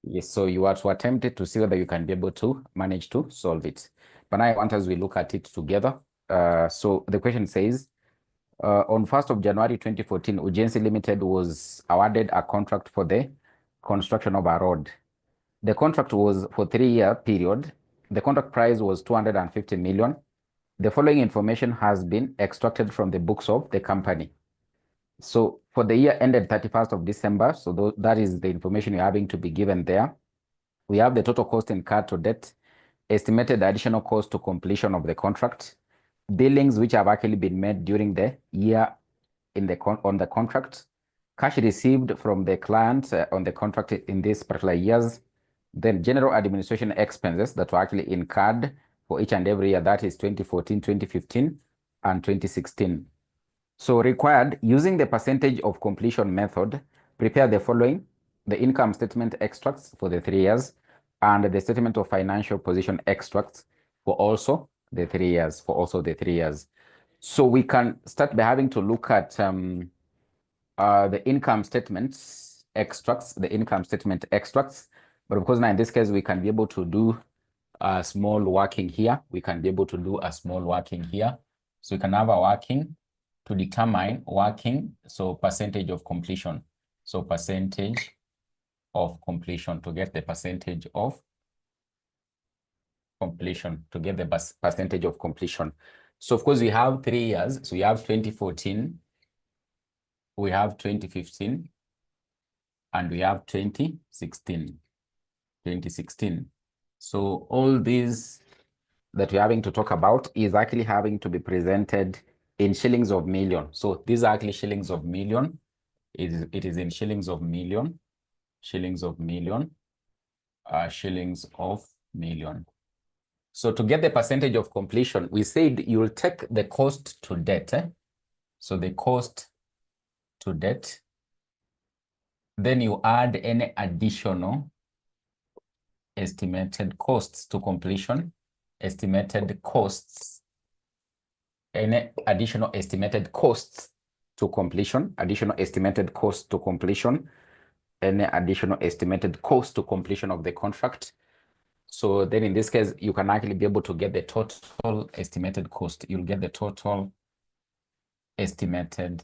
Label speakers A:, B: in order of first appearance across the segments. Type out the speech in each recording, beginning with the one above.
A: Yes, so you are to attempt it to see whether you can be able to manage to solve it. But now I want us we look at it together. So the question says, on 1st of January 2014, Ujenzi Limited was awarded a contract for the construction of a road. The contract was for 3-year period. The contract price was 250 million. The following information has been extracted from the books of the company. So for the year ended 31st of December, so that is the information you're having to be given there. We have the total cost incurred to debt, estimated additional cost to completion of the contract, billings which have actually been made during the year on the contract, cash received from the client on the contract in these particular years, then general administration expenses that were actually incurred for each and every year, that is 2014, 2015, and 2016. So required, using the percentage of completion method, prepare the following: the income statement extracts for the 3 years and the statement of financial position extracts for also the 3 years, So we can start by having to look at the income statements extracts, But of course, now in this case, we can be able to do a small working here. So we can have a working to determine working, so percentage of completion. So percentage of completion to get the percentage of completion, So of course, we have 3 years. So we have 2014, we have 2015, and we have 2016. So all these that we're having to talk about is actually having to be presented in shillings of million. So these are actually shillings of million. It is in shillings of million. So to get the percentage of completion, we said you'll take the cost to debt. So the cost to debt, then you add any additional estimated costs to completion, any additional estimated costs to completion, any additional estimated cost to completion of the contract. So then in this case, you can actually be able to get the total estimated cost. You'll get the total estimated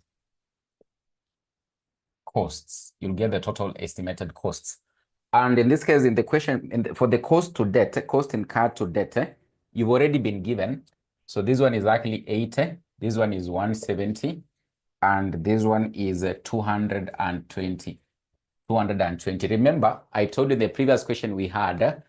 A: costs. And in this case, in the question, for the cost to debt, cost incurred to debt, you've already been given. So this one is actually 80, this one is 170, and this one is 220. Remember, I told you the previous question we had,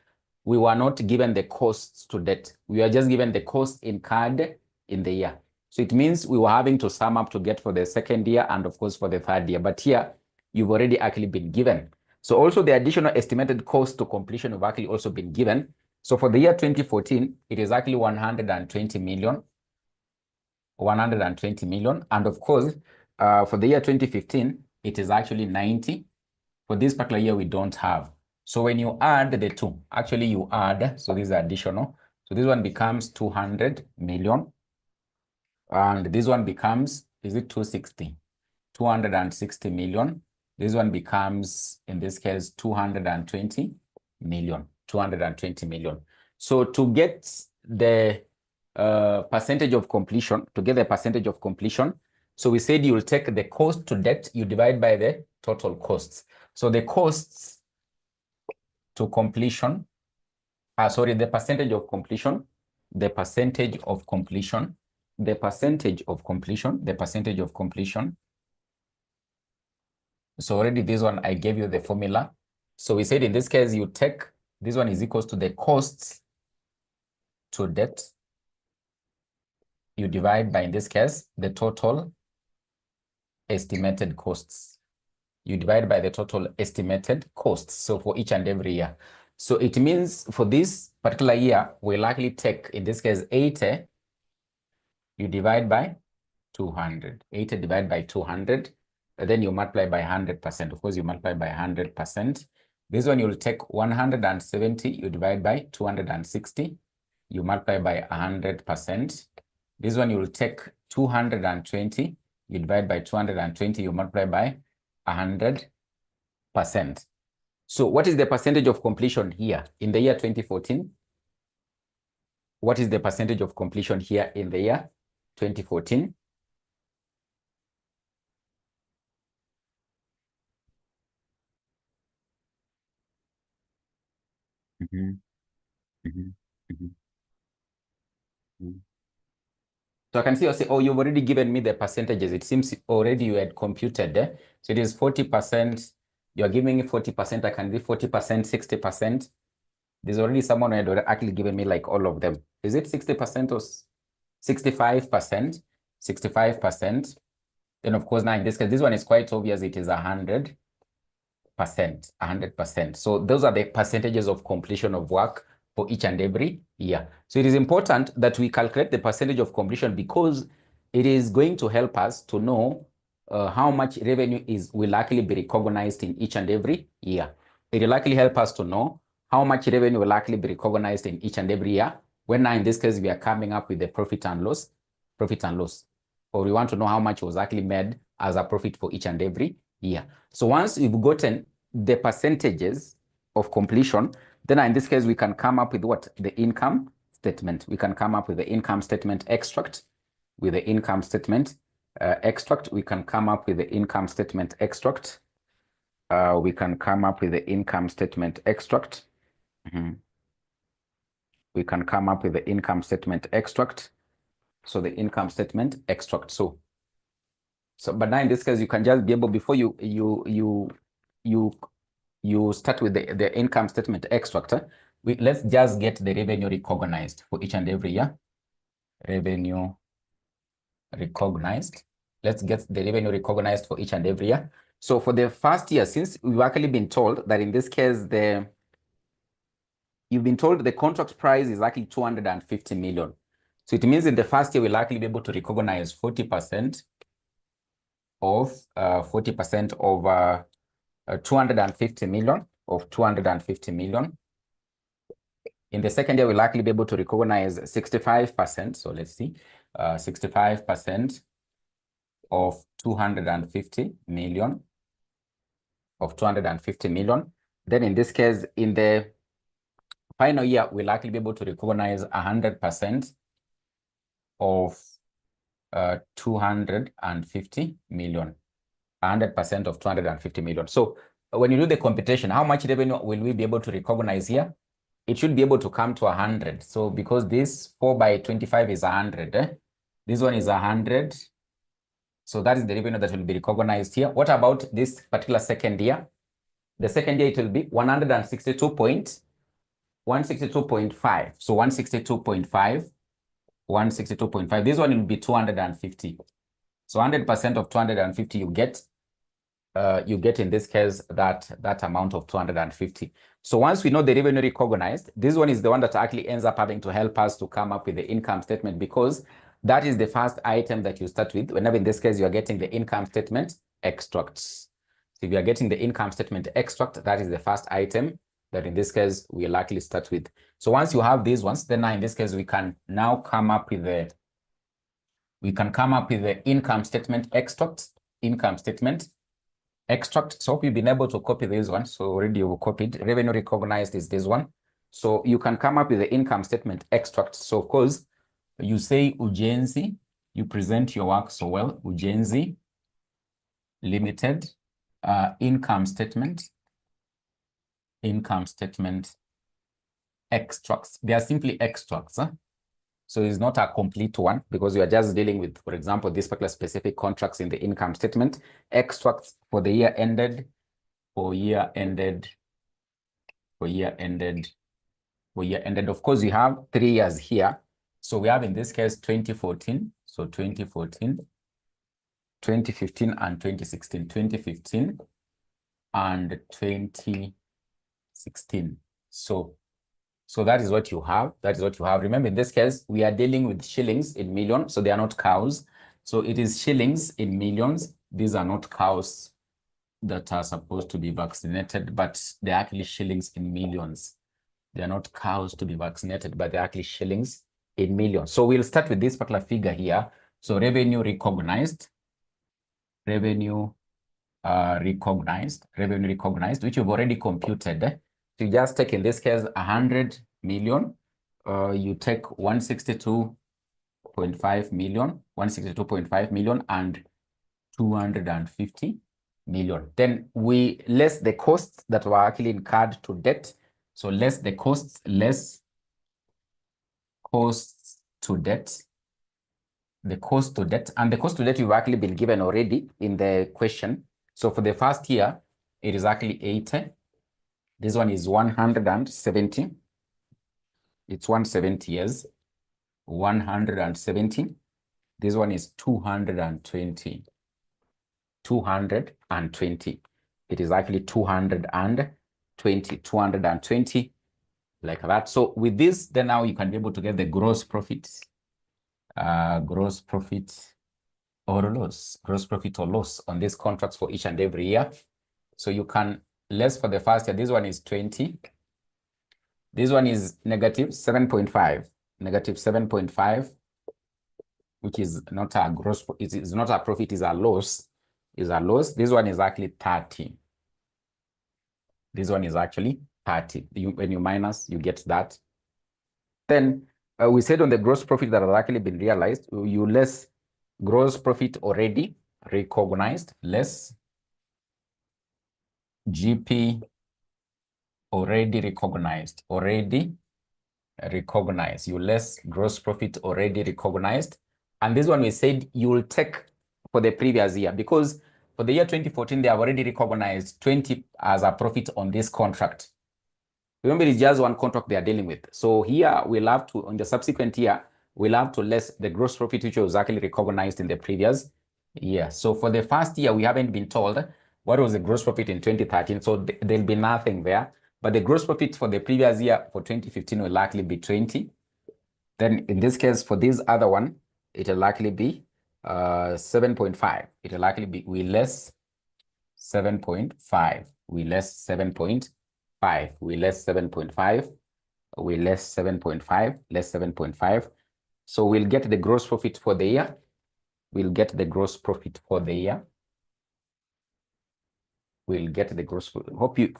A: we were not given the costs to debt. We were just given the cost incurred in the year. So it means we were having to sum up to get for the second year and of course for the third year. But here, you've already actually been given. So also the additional estimated cost to completion have actually also been given. So for the year 2014, it is actually 120 million. And of course, for the year 2015, it is actually 90. For this particular year, we don't have. So when you add the two, actually you add, so this is additional. So this one becomes 200 million. And this one becomes, is it 260? 260 million. This one becomes, in this case, 220 million. So to get the percentage of completion, so we said you will take the cost to debt, you divide by the total costs. So the costs to completion, the percentage of completion. So already this one, I gave you the formula. So we said in this case, you take, this one is equals to the costs to debt. You divide by, in this case, the total estimated costs. So for each and every year. So it means for this particular year, we'll likely take, in this case, 80, you divide by 200. 80 divided by 200, and then you multiply by 100%. Of course, you multiply by 100%. This one, you'll take 170, you divide by 260, you multiply by 100%. This one, you'll take 220, you divide by 220, you multiply by 100%. So what is the percentage of completion here in the year 2014? What is the percentage of completion here in the year 2014? Mm-hmm. Mm-hmm. Mm-hmm. Mm-hmm. So I can see you say, oh, you've already given me the percentages. It seems already you had computed. So it is 40%. You're giving me 40%. I can give 40%, 60%. There's already someone who had actually given me like all of them. Is it 60% or 65%? 65%. Then of course, now in this case, this one is quite obvious. It is 100%. 100%. So those are the percentages of completion of work for each and every year. So it is important that we calculate the percentage of completion because it is going to help us to know how much revenue will likely be recognized in each and every year. It will likely help us to know how much revenue will likely be recognized in each and every year. When now in this case, we are coming up with the profit and loss, or we want to know how much was actually made as a profit for each and every year. So once we've gotten the percentages of completion, then in this case, we can come up with what? The income statement. We can come up with the income statement extract. With the income statement extract, we can come up with the income statement extract. We can come up with the income statement extract. We can come up with the income statement extract. So the income statement extract. So but now in this case, you can just be able, before you start with the income statement extract, let's just get the revenue recognized for each and every year. Revenue recognized. Let's get the revenue recognized for each and every year. So for the first year, since we've actually been told that in this case, you've been told the contract price is likely 250 million. So it means in the first year, we'll likely be able to recognize 40% of 250 million of 250 million. In the second year, we'll likely be able to recognize 65%. So let's see, 65% of 250 million of 250 million. Then in this case, in the final year, we'll likely be able to recognize 100% of 250 million. 100% of 250 million. So when you do the computation, how much revenue will we be able to recognize here? It should be able to come to 100. So because this 4 by 25 is 100, this one is 100. So that is the revenue that will be recognized here. What about this particular second year? The second year, it will be 162.5. So 162.5. 162.5. This one will be 250. So 100% of 250 you get in this case that amount of 250. So once we know the revenue recognized, this one is the one that actually ends up having to help us to come up with the income statement, because that is the first item that you start with. Whenever in this case you are getting the income statement extracts. So if you are getting the income statement extract, that is the first item that in this case we likely start with. So once you have these ones, then now in this case we can now come up with the income statement extract. Income statement extract. So hope you've been able to copy this one. So already you copied. Revenue recognized is this one. So you can come up with the income statement extract. So of course, you say ujenzi, you present your work so well. Ujenzi Limited, income statement extracts. They are simply extracts. So it's not a complete one because we are just dealing with, for example, this particular specific contracts in the income statement. Extracts for the year ended, for year ended. Of course, we have 3 years here. So we have in this case 2014. So 2014, 2015, and 2016. 2015 and 2016. So that is what you have. That is what you have. Remember, in this case, we are dealing with shillings in millions, so they are not cows. So it is shillings in millions. These are not cows that are supposed to be vaccinated, but they're actually shillings in millions. They are not cows to be vaccinated, but they're actually shillings in millions. So we'll start with this particular figure here. So revenue recognized. Revenue revenue recognized, which you've already computed. So you just take, in this case, 100 million. You take 162.5 million, 162.5 million and 250 million. Then we less the costs that were actually incurred to debt. So less the costs, less costs to debt, the cost to debt, and the cost to debt you've actually been given already in the question. So for the first year, it is actually 80. This one is 170. It's 170 years, 170. This one is 220. 220. It is actually 220, like that. So with this, then now you can be able to get the gross profit, gross profit or loss on these contracts for each and every year. So you can less for the first year. This one is 20. This one is negative 7.5, negative 7.5, which is not a gross, it is not a profit, is a loss, is a loss. This one is actually 30. This one is actually 30. When you minus, you get that. Then we said on the gross profit that has actually been realized, you less gross profit already recognized, less GP already recognized, you less gross profit already recognized. And this one we said you will take for the previous year, because for the year 2014, they have already recognized 20 as a profit on this contract. Remember, it's just one contract they are dealing with. So here we'll have to, on the subsequent year, we'll have to less the gross profit which was actually recognized in the previous year. So for the first year, we haven't been told what was the gross profit in 2013. So there'll be nothing there. But the gross profit for the previous year for 2015 will likely be 20. Then in this case, for this other one, it will likely be 7.5. It will likely be, we less 7.5. We less 7.5. We less 7.5. We less 7.5. Less 7.5. So we'll get the gross profit for the year. We'll get the gross profit for the year. We'll get the gross profit. Hope you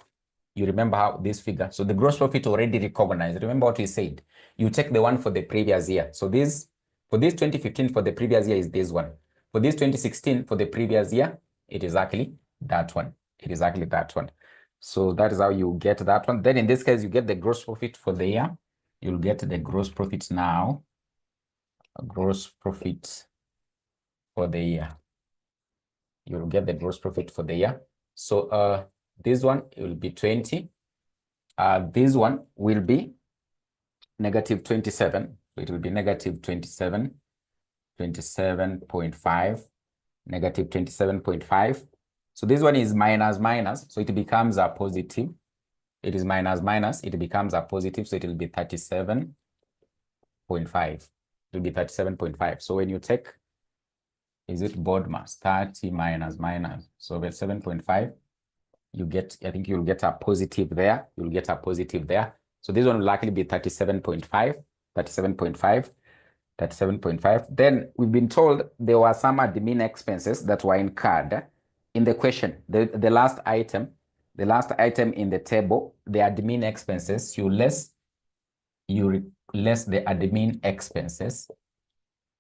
A: remember how this figure. So the gross profit already recognized. Remember what we said. You take the one for the previous year. So this, for this 2015 for the previous year is this one. For this 2016 for the previous year, it is actually that one. It is actually that one. So that is how you get that one. Then in this case, you get the gross profit for the year. You'll get the gross profit now. Gross profit for the year. You'll get the gross profit for the year. So this one, it will be 20. This one will be negative 27. So it will be negative 27, 27.5, negative 27.5. So this one is minus minus. So it becomes a positive. It is minus minus. It becomes a positive. So it will be 37.5. It will be 37.5. So when you take, is it board mass? 30 minus minus. So with 7.5, you get, I think you'll get a positive there. You'll get a positive there. So this one will likely be 37.5, 37.5, 37.5. Then we've been told there were some admin expenses that were incurred in the question. The last item in the table, the admin expenses, you less the admin expenses.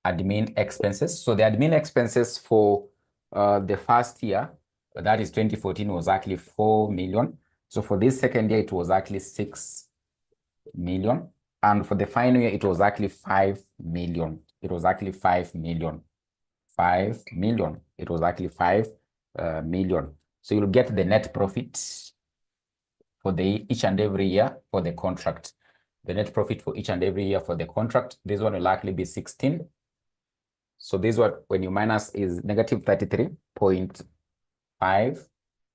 A: Admin expenses. So the admin expenses for the first year, that is 2014, was actually 4 million. So for this second year, it was actually 6 million. And for the final year, it was actually 5 million. It was actually 5 million. 5 million. It was actually 5 million. So you'll get the net profit for each and every year for the contract. The net profit for each and every year for the contract. This one will likely be 16. So this one, when you minus, is negative 33.5. So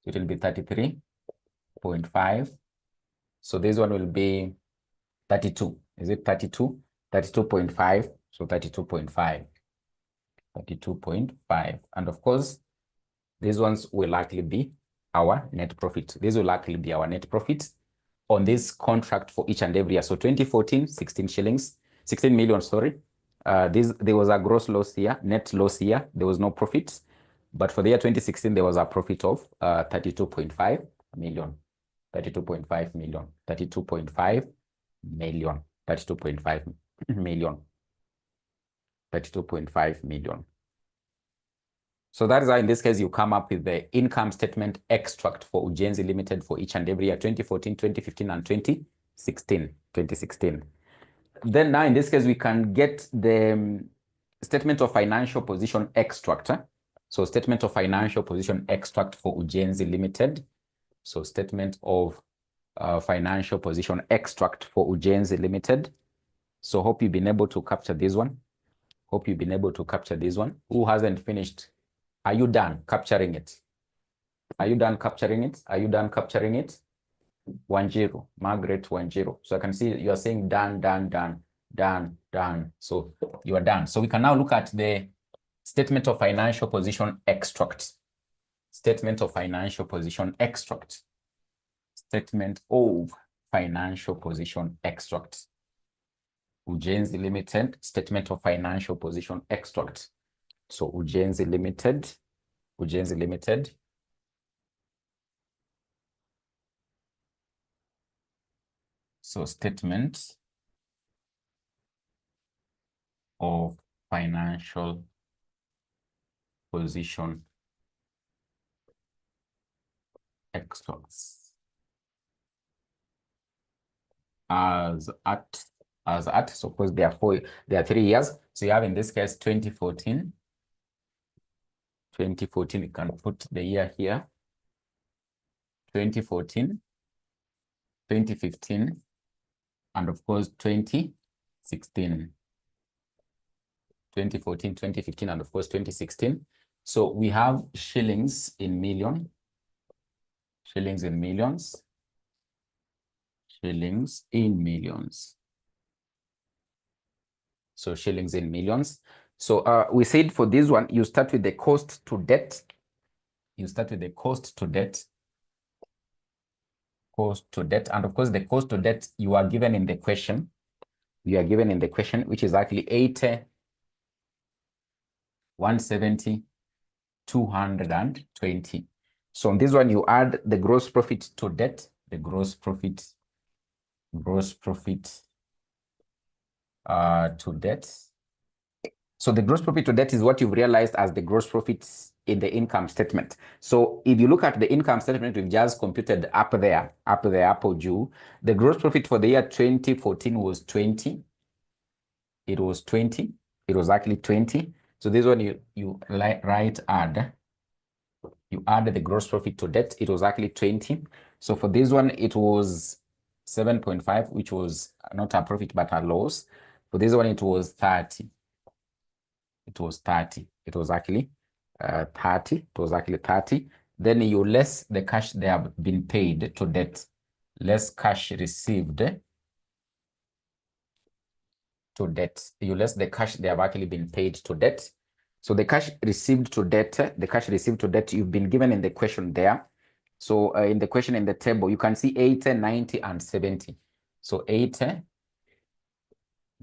A: it will be 33.5. So this one will be 32. Is it 32? 32.5. So 32.5. 32.5. And of course, these ones will likely be our net profit. These will likely be our net profit on this contract for each and every year. So 2014, 16 million, sorry. There was a gross loss here, net loss here. There was no profit. But for the year 2016, there was a profit of 32.5 million, 32.5 million, 32.5 million, 32.5 million, 32.5 million. So that is how, in this case, you come up with the income statement extract for Ujenzi Limited for each and every year, 2014, 2015, and 2016. Then now, in this case, we can get the statement of financial position extract. So statement of financial position extract for Ujenzi Limited. So statement of financial position extract for Ujenzi Limited. So hope you've been able to capture this one. Hope you've been able to capture this one. Who hasn't finished? Are you done capturing it? Are you done capturing it? Are you done capturing it? 10, Margaret 10. So I can see you are saying done, done, done, done, done. So you are done. So we can now look at the statement of financial position extract. Statement of financial position extract. Statement of financial position extract. Ujenzi Limited, statement of financial position extract. So Ujenzi Limited, Ujenzi Limited. So statement of financial position extracts. As at, suppose there are 3 years. So you have, in this case, 2014. 2014, you can put the year here. 2014, 2015, and of course, 2016. 2014, 2015, and of course, 2016. So we have shillings in million, shillings in millions, shillings in millions. So shillings in millions. So we said for this one, you start with the cost to debt. You start with the cost to debt. Cost to debt. And of course, the cost to debt you are given in the question. You are given in the question, which is actually 80, 170, 220. So on this one, you add the gross profit to debt, the gross profit to debt. So the gross profit to debt is what you've realized as the gross profits in the income statement. So if you look at the income statement we've just computed up there, Apple Jew, the gross profit for the year 2014 was 20. It was 20. It was actually 20. So this one you add. You add the gross profit to debt. It was actually 20. So for this one, it was 7.5, which was not a profit but a loss. For this one, it was 30. It was 30. It was actually 30. It was actually 30. Then you less the cash they have been paid to debt, less cash received to debt. You less the cash they have actually been paid to debt. So the cash received to debt, you've been given in the question there. So in the question in the table, you can see 80, 90, and 70. So 80,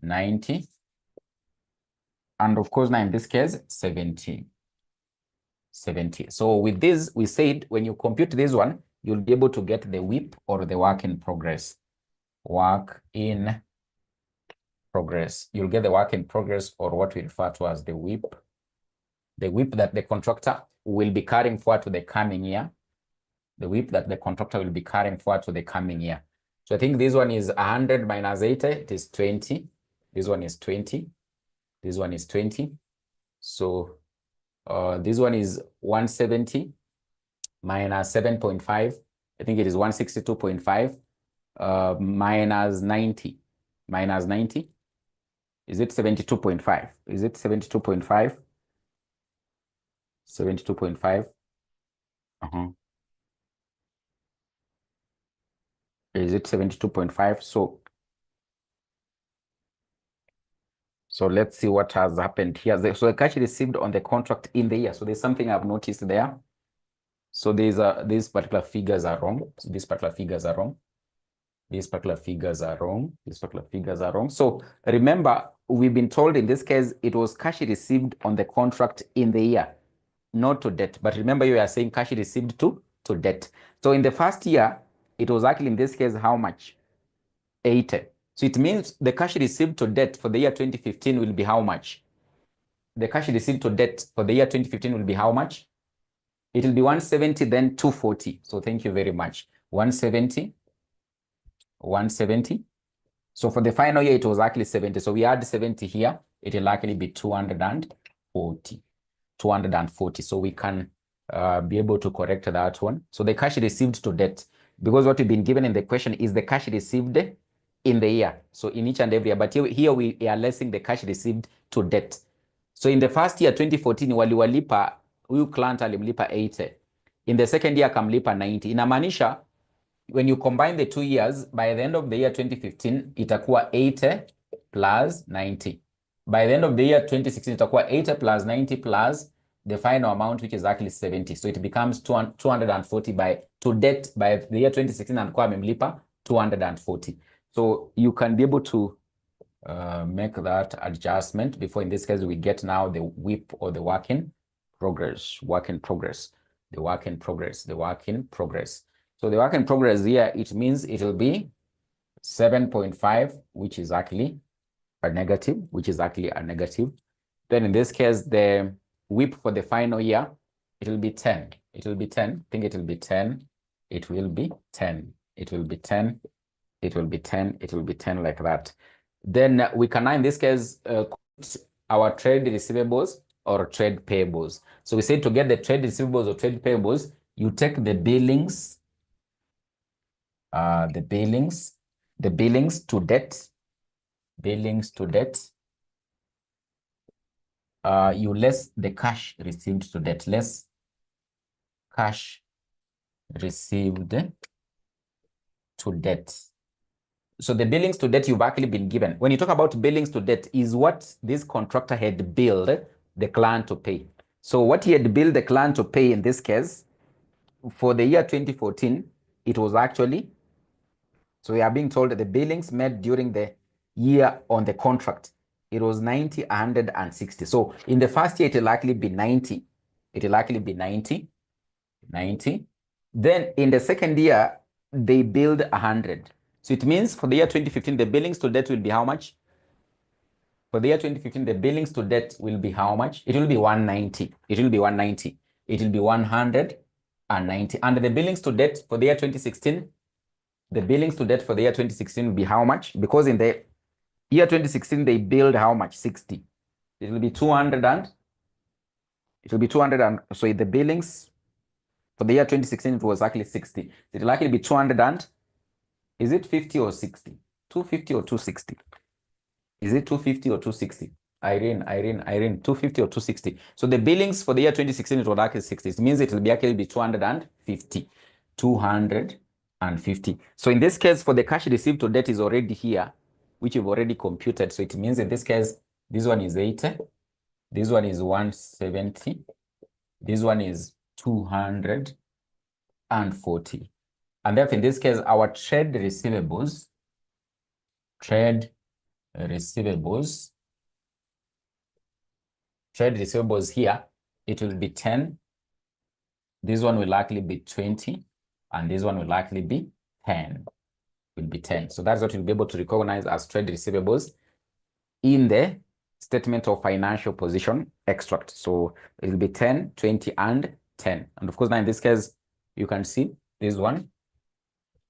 A: 90, and of course now in this case, 70. So with this, we said when you compute this one, you'll be able to get the WIP or the work in progress. Work in progress. You'll get the work in progress, or what we refer to as the WIP. The WIP that the contractor will be carrying forward to the coming year. The WIP that the contractor will be carrying forward to the coming year. So I think this one is 100 minus 80. It is 20. This one is 20. This one is 20. So this one is 170 minus 7.5. I think it is 162.5 minus 90. Minus 90. Is it 72.5? Is it 72.5? 72.5. Is it 72.5? So let's see what has happened here. So the cash received on the contract in the year. So there's something I've noticed there. So these particular figures are wrong. So these particular figures are wrong. These particular figures are wrong. These particular figures are wrong. So remember, we've been told in this case, it was cash received on the contract in the year. not to debt. But remember, you are saying cash received to debt. So in the first year, it was actually in this case how much? 80. So it means the cash received to debt for the year 2015 will be how much? The cash received to debt for the year 2015 will be how much? It will be 170, then 240. So thank you very much. 170, 170. So for the final year, it was actually 70. So we add 70 here. It will actually be 240. 240. So we can be able to correct that one. So the cash received to debt, because what we've been given in the question is the cash received in the year. So in each and every year, but here we are lessing the cash received to debt. So in the first year, 2014, waliwalipa, huyu client alimlipa 80. In the second year, akamlipa 90. Inamaanisha, when you combine the 2 years, by the end of the year 2015, itakuwa 80 plus 90. By the end of the year 2016, itakuwa 80 plus 90 plus the final amount, which is actually 70. So it becomes 240 to debt by the year 2016, and kwa amemlipa 240. So you can be able to make that adjustment before, in this case, we get now the WIP, or the work in progress, the work in progress. So the work in progress here, it means it will be 7.5, which is actually a negative, Then in this case, the WIP for the final year, it will be 10. I think it will be 10. It will be 10 like that. Then we can, in this case, our trade receivables or trade payables. So we say to get the trade receivables or trade payables, you take the billings, the billings to debt, you less the cash received to debt, less cash received to debt. So the billings to debt you've actually been given. When you talk about billings to debt, is what this contractor had billed the client to pay. So what he had billed the client to pay in this case, for the year 2014, it was actually, so we are being told that the billings made during the year on the contract, it was 90, 160. So in the first year, it will likely be 90. Then in the second year, they billed 100. So it means for the year 2015, the billings to debt will be how much? For the year 2015, the billings to debt will be how much? It will be 190. It will be 190. It will be 190. And the billings to debt for the year 2016, the billings to debt for the year 2016 will be how much? Because in the year 2016, they billed how much? 60. It will be 200 and, so the billings for the year 2016, it was actually 60. It will actually be 200 and, is it 50 or 60? 250 or 260? Is it 250 or 260? Irene, 250 or 260. So the billings for the year 2016, it was actually 60. It means it will be actually be 250. 250. So in this case, for the cash received to debt is already here, which you've already computed. So it means in this case, this one is 80. This one is 170. This one is 240. And therefore, in this case, our trade receivables here, it will be 10. This one will likely be 20. And this one will likely be 10. So that's what you'll be able to recognize as trade receivables in the statement of financial position extract. So it will be 10, 20, and 10. And of course, now in this case, you can see this one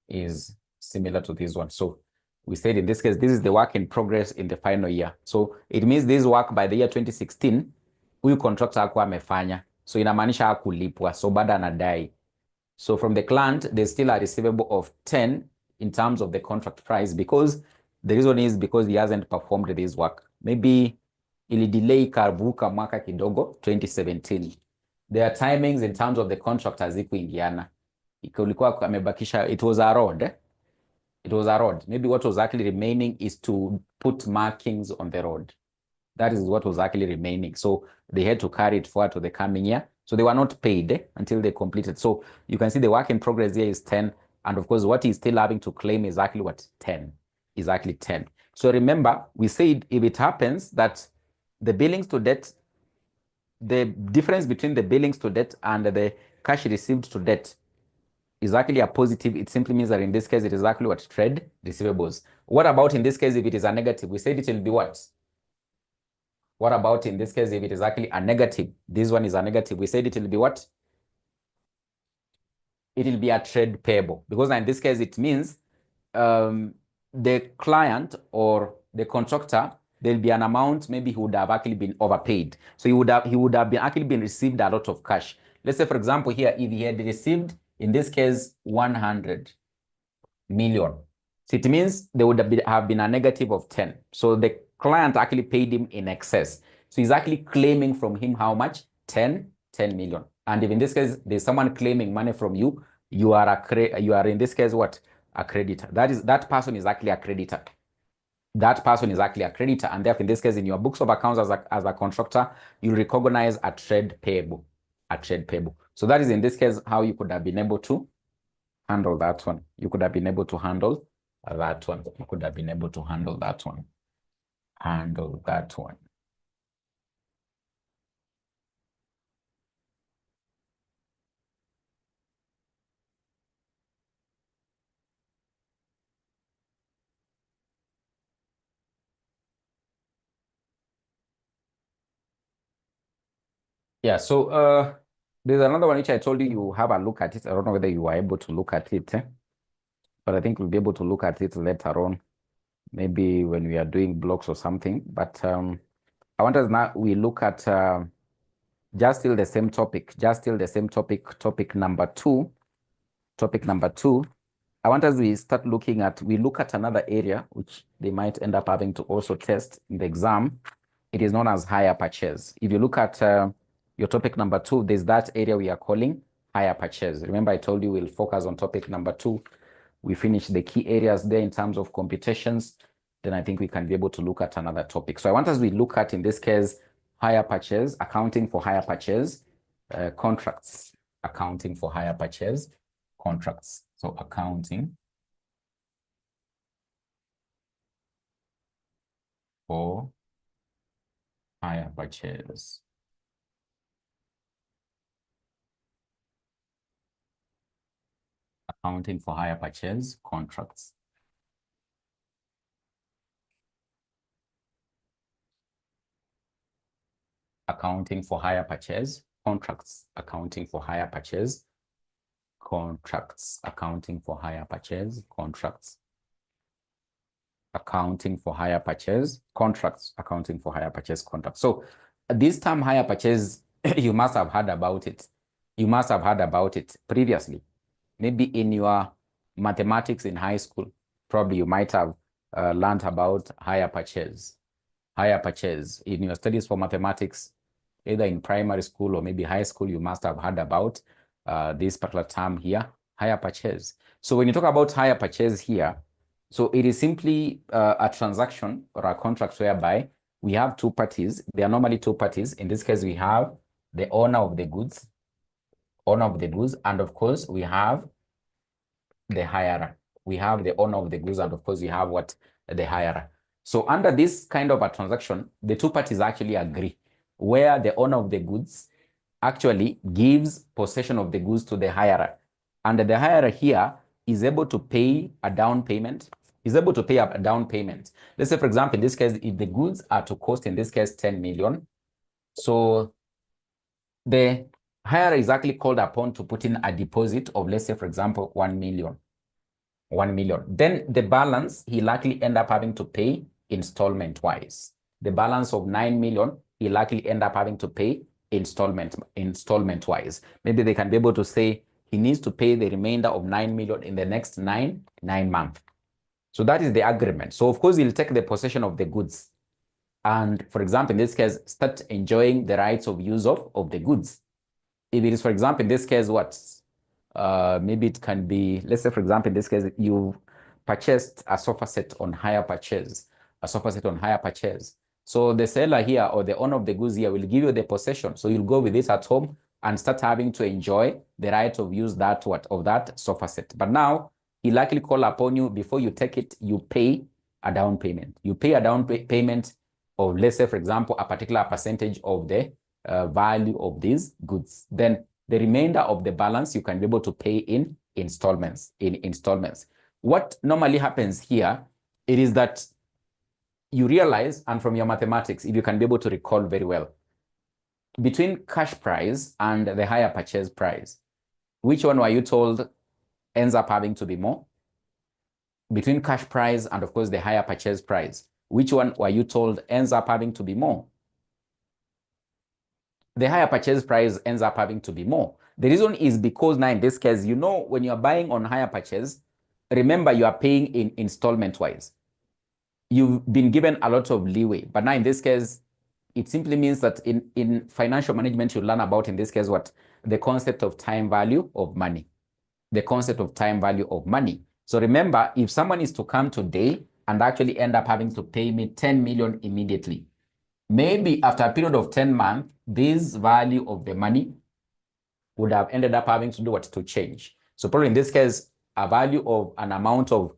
A: is similar to this one. So we said in this case, this is the work in progress in the final year. So it means this work by the year 2016, huyu contractor hakuwa amefanya. So inamaanisha hakulipwa. So bado anadai. So from the client, there's still a receivable of 10 in terms of the contract price, because the reason is because he hasn't performed this work. Maybe ili delay kavuka mwaka kidogo 2017. There are timings in terms of the contract hazikuingiana. Kulikuwa amebakisha, it was a road. Maybe what was actually remaining is to put markings on the road. That is what was actually remaining. So they had to carry it forward to the coming year. So they were not paid until they completed. So you can see the work in progress here is 10. And of course, what he's still having to claim is actually what? 10. Is actually 10. So remember, we said if it happens that the billings to debt the difference between the billings to debt and the cash received to debt is actually a positive, it simply means that in this case, it is actually what? Trade receivables. What about in this case, if it is a negative? We said it will be what? What about in this case, if it is actually a negative? This one is a negative. We said it will be what? It will be a trade payable, because in this case, it means the client or the contractor, there'll be an amount maybe he would have actually been overpaid. So he would have been actually been received a lot of cash. Let's say, for example, here, if he had received, in this case, 100 million. So it means there would have been a negative of 10. So the client actually paid him in excess. So he's actually claiming from him how much? 10 million. And if in this case, there's someone claiming money from you, you are in this case what? A creditor. That person is actually a creditor. That person is actually a creditor. And therefore, in this case, in your books of accounts as a contractor, you recognize a trade payable. A trade payable. So that is in this case how you could have been able to handle that one. You could have been able to handle that one. You could have been able to handle that one. Handle that one. Yeah, so there's another one which I told you you have a look at it. I don't know whether you were able to look at it, but I think we'll be able to look at it later on, maybe when we are doing blocks or something. But I want us now we look at just still the same topic, topic number two. Topic number two. I want us to start looking at, we look at another area which they might end up having to also test in the exam. It is known as hire purchase. If you look at your topic number two, there's that area we are calling hire purchase. Remember, I told you we'll focus on topic number two. We finish the key areas there in terms of computations. Then I think we can be able to look at another topic. So I want us to look at, in this case, hire purchase, accounting for hire purchase, contracts, accounting for hire purchase, contracts. So accounting for hire purchase. Accounting for hire purchase, contracts. Accounting for hire purchase, contracts. Accounting for hire purchase, contracts. Accounting for hire purchase, contracts. Accounting for hire purchase, contracts. Accounting for hire purchase, contracts. So this term hire purchase, you must have heard about it. You must have heard about it previously. Maybe in your mathematics in high school, probably you might have learned about hire purchase. Hire purchase. In your studies for mathematics, either in primary school or maybe high school, you must have heard about this particular term here, hire purchase. So when you talk about hire purchase here, so it is simply a transaction or a contract whereby we have two parties. There are normally two parties. In this case, we have the owner of the goods, and of course, we have the hirer. We have the owner of the goods, and of course, we have what? The hirer. So under this kind of a transaction, the two parties actually agree, where the owner of the goods actually gives possession of the goods to the hirer. And the hirer here is able to pay a down payment. Is able to pay a down payment. Let's say, for example, in this case, if the goods are to cost, in this case, 10 million, so the hirer is actually called upon to put in a deposit of, let's say, for example, 1 million. 1 million. Then the balance, he'll likely end up having to pay installment-wise. The balance of 9 million, he'll likely end up having to pay installment-wise. Maybe they can be able to say he needs to pay the remainder of 9 million in the next nine months. So that is the agreement. So of course, he'll take the possession of the goods. And for example, in this case, start enjoying the rights of use of the goods. If it is, for example, in this case, what? Maybe it can be, let's say, for example, in this case, you purchased a sofa set on hire purchase, So the seller here or the owner of the goods here will give you the possession. So you'll go with this at home and start having to enjoy the right of use of that sofa set. But now he likely call upon you, before you take it, you pay a down payment. You pay a down payment of, let's say, for example, a particular percentage of the value of these goods. Then the remainder of the balance you can be able to pay in installments. What normally happens here, it is that you realize, and from your mathematics, if you can be able to recall very well, between cash price and the hire purchase price, which one were you told ends up having to be more? Between cash price and, of course, the hire purchase price, which one were you told ends up having to be more? The higher purchase price ends up having to be more. The reason is because now in this case, you know, when you're buying on higher purchase, remember you are paying in installment wise. You've been given a lot of leeway, but now in this case, it simply means that in financial management, you learn about, in this case, what? The concept of time value of money. The concept of time value of money. So remember, if someone is to come today and actually end up having to pay me 10 million immediately, maybe after a period of 10 months, this value of the money would have ended up having to do what? To change. So probably in this case, a value of an amount of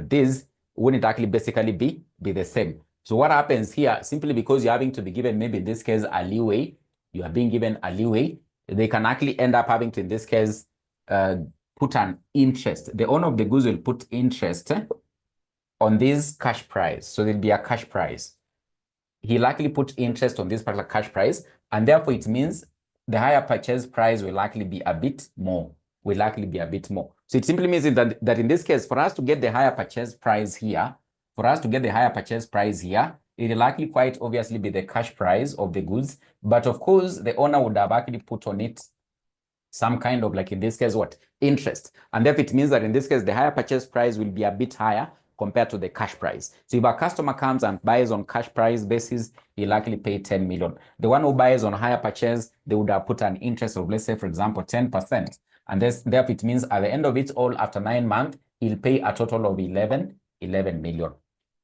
A: this wouldn't actually basically be the same. So what happens here, simply because you're having to be given, maybe in this case, a leeway, you are being given a leeway, they can actually end up having to, in this case, put an interest. The owner of the goods will put interest on this cash price. So there'll be a cash price. He'll likely put interest on this particular cash price, and therefore it means the higher purchase price will likely be a bit more. So it simply means that in this case, for us to get the higher purchase price here, it will likely quite obviously be the cash price of the goods. But of course, the owner would have actually put on it some kind of, like in this case, what? Interest. And therefore it means that in this case, the higher purchase price will be a bit higher compared to the cash price. So if a customer comes and buys on cash price basis, he'll likely pay 10 million. The one who buys on higher purchase, they would have put an interest of, let's say, for example, 10%. And therefore it means at the end of it all, after 9 months, he'll pay a total of 11 million.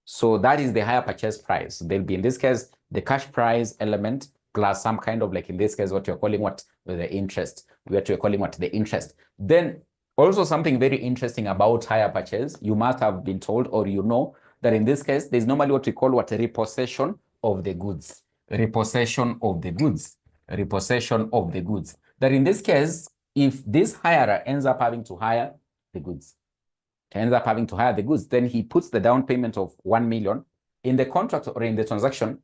A: So that is the higher purchase price. There'll be, in this case, the cash price element plus some kind of, like in this case, what you're calling what? The interest. We're calling what? The interest. Then also something very interesting about hire purchase, you must have been told, or you know, that in this case, there's normally what we call what? Repossession of the goods. Repossession of the goods. That in this case, if this hirer ends up having to hire the goods, then he puts the down payment of 1 million. In the contract or in the transaction,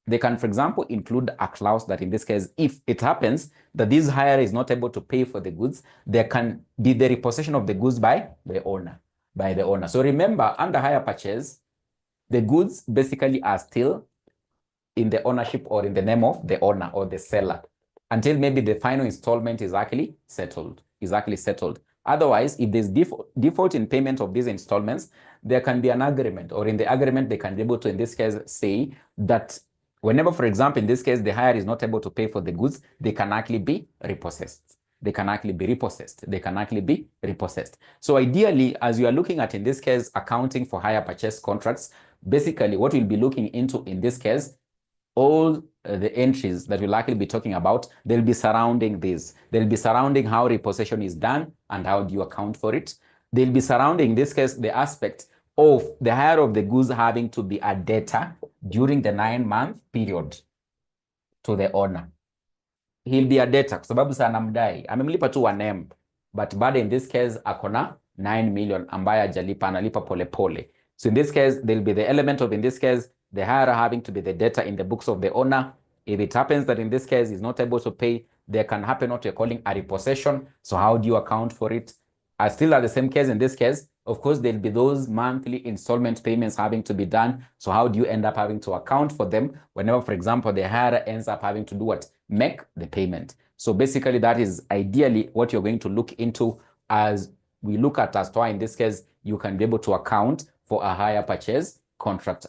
A: they can, for example, include a clause that in this case, if it happens that this hirer is not able to pay for the goods, there can be the repossession of the goods by the owner. So remember, under hire purchase, the goods basically are still in the ownership or in the name of the owner or the seller until maybe the final installment is actually settled. Otherwise, if there's default in payment of these installments, there can be an agreement, or in the agreement, they can be able to, in this case, say that whenever, for example, in this case, the hire is not able to pay for the goods, they can actually be repossessed. So ideally, as you are looking at, in this case, accounting for hire purchase contracts, basically what we'll be looking into in this case, all the entries that we'll likely be talking about, they'll be surrounding this. They'll be surrounding how repossession is done and how do you account for it. They'll be surrounding, in this case, the aspect of the hire of the goods having to be a debtor during the 9-month period to the owner. He'll be a debtor kwa sababu sana mdai. Amemlipa tu 1M, but bado in this case akona 9 million ambaye hajalipa, analipa pole pole. So in this case, there'll be the element of, in this case, the hirer having to be the debtor in the books of the owner. If it happens that in this case he's not able to pay, there can happen what you're calling a repossession. So how do you account for it? Still at the same case, in this case, of course, there'll be those monthly installment payments having to be done. So how do you end up having to account for them whenever, for example, the hirer ends up having to do what? Make the payment. So basically, that is ideally what you're going to look into as we look at as to why, in this case, you can be able to account for a hire purchase contract,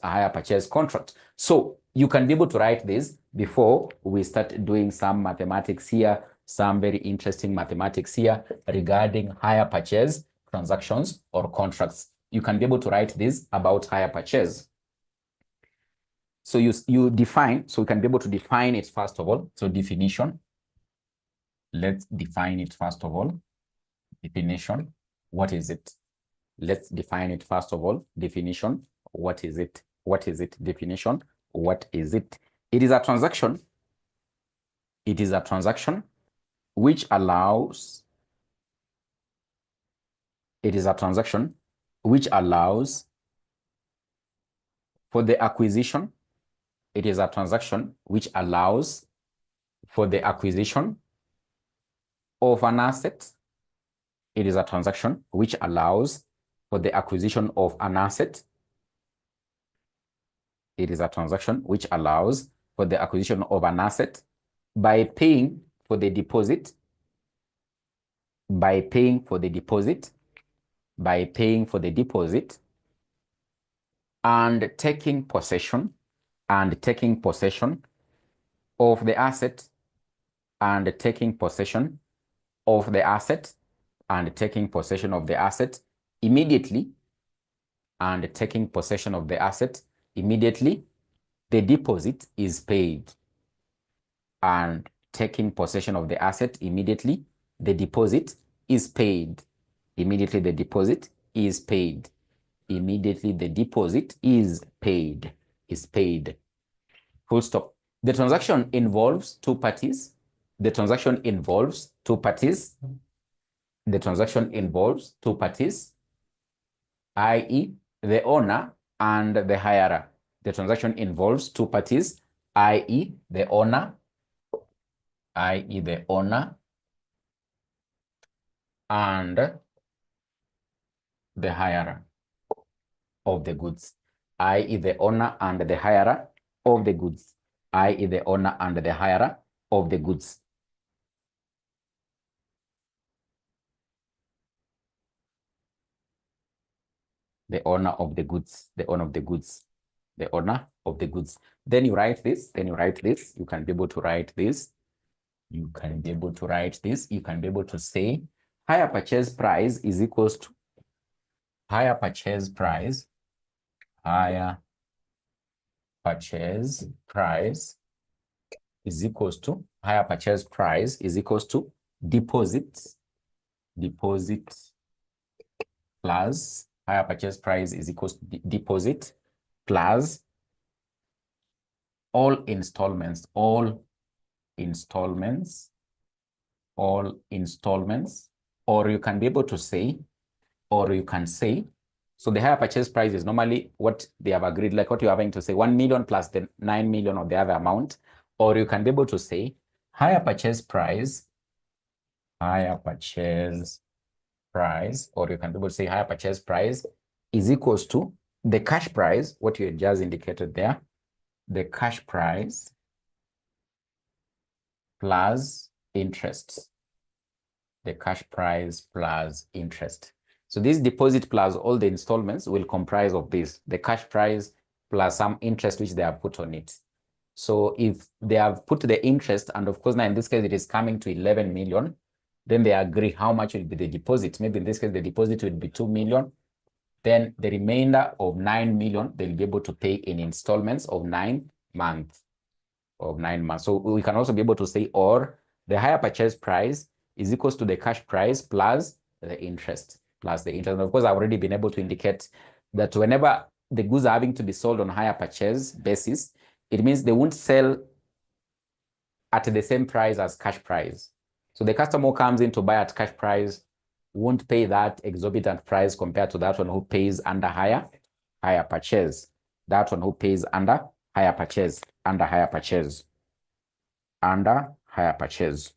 A: So you can be able to write this before we start doing some mathematics here, some very interesting mathematics here regarding hire purchase transactions or contracts. You can be able to write this about hire purchase. So you define, so we can be able to define it first of all. So definition. Let's define it first of all. Definition. What is it? Let's define it first of all. Definition. What is it? Definition. What is it? It is a transaction It is a transaction which allows, it is a transaction which allows for the acquisition. It is a transaction which allows for the acquisition of an asset. It is a transaction which allows for the acquisition of an asset. It is a transaction which allows for the acquisition of an asset by paying for the deposit, by paying for the deposit, by paying for the deposit, and taking possession, and taking possession of the asset, and taking possession of the asset, and taking possession of the asset immediately, and taking possession of the asset immediately, the deposit is paid. And taking possession of the asset immediately, the deposit is paid. Immediately the deposit is paid. Immediately the deposit is paid. Is paid. Full stop. The transaction involves two parties. The transaction involves two parties. The transaction involves two parties, i.e., the owner and the hirer. The transaction involves two parties, i.e., the owner, i.e., the owner and the hirer of the goods, i.e., the owner and the hirer of the goods, i.e., the owner and the hirer of the goods. The owner of the goods, the owner of the goods, the owner of the goods. Then you write this, then you write this. You can be able to write this. You can be able to write this. You can be able to say higher purchase price is equals to higher purchase price, higher purchase price is equals to higher purchase price is equals to deposits, deposit plus higher purchase price is equals to deposit plus all installments, all installments, all installments, or you can be able to say, or you can say, so the higher purchase price is normally what they have agreed, like what you're having to say, 1 million plus the 9 million of the other amount, or you can be able to say higher purchase price, higher purchase price, or you can be able to say higher purchase price is equals to the cash price, what you just indicated there, the cash price plus interest, the cash price plus interest. So this deposit plus all the installments will comprise of this, the cash price plus some interest which they have put on it. So if they have put the interest, and of course now in this case it is coming to 11 million, then they agree how much will be the deposit. Maybe in this case the deposit will be 2 million. Then the remainder of 9 million, they'll be able to pay in installments of 9 months. So we can also be able to say, or the higher purchase price is equals to the cash price plus the interest, And of course, I've already been able to indicate that whenever the goods are having to be sold on higher purchase basis, it means they won't sell at the same price as cash price. So the customer who comes in to buy at cash price won't pay that exorbitant price compared to that one who pays under higher purchase. That one who pays under higher purchase, under higher purchase. Under higher purchase.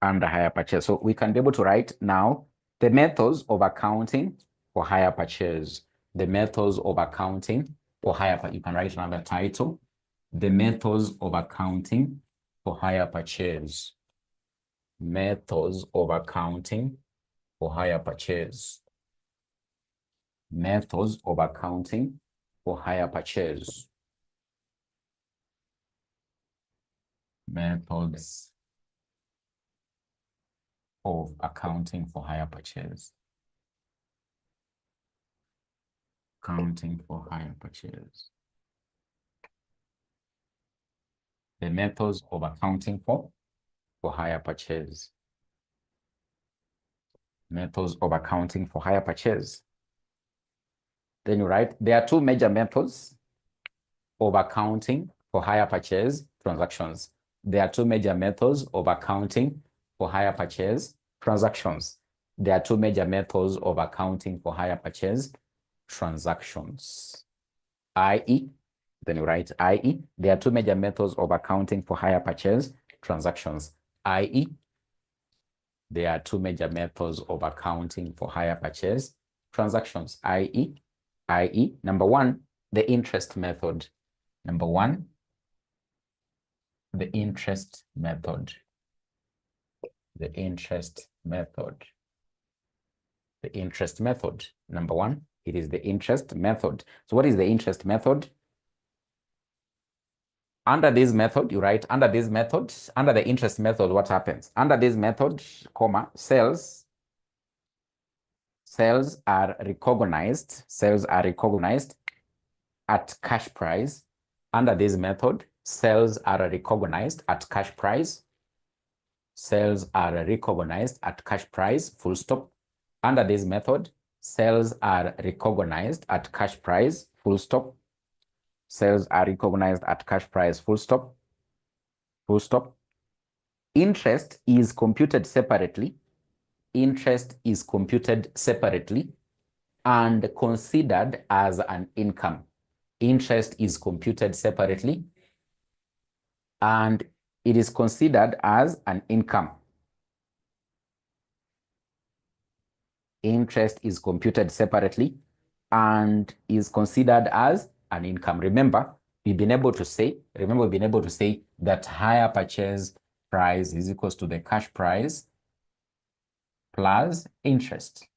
A: Under higher purchase. So we can be able to write now the methods of accounting for higher purchase. The methods of accounting for higher purchase. You can write another title. The methods of accounting for higher purchase. Methods of accounting for higher purchase. Methods of accounting for higher purchase. Methods of accounting for higher purchase. Accounting for higher purchase. The methods of accounting for higher purchase. Methods of accounting for higher purchase. Then you write, there are two major methods of accounting for hire purchase transactions. There are two major methods of accounting for hire purchase transactions. There are two major methods of accounting for hire purchase transactions. I.e., then you write i.e., there are two major methods of accounting for hire purchase transactions. I.e., there are two major methods of accounting for hire purchase transactions. I.e., number one, the interest method. Number one, the interest method. The interest method. The interest method. Number one, it is the interest method. So what is the interest method? Under this method, you write under this method, under the interest method, what happens? Under this method, comma, sales are recognized at cash price. Under this method, sales are recognized at cash price. Sales are recognized at cash price, full stop. Under this method, sales are recognized at cash price, full stop. Sales are recognized at cash price, full stop. Full stop. Interest is computed separately. Interest is computed separately and considered as an income. Interest is computed separately and it is considered as an income. Interest is computed separately and is considered as an income. Remember, we've been able to say that hire purchase price is equals to the cash price plus interest.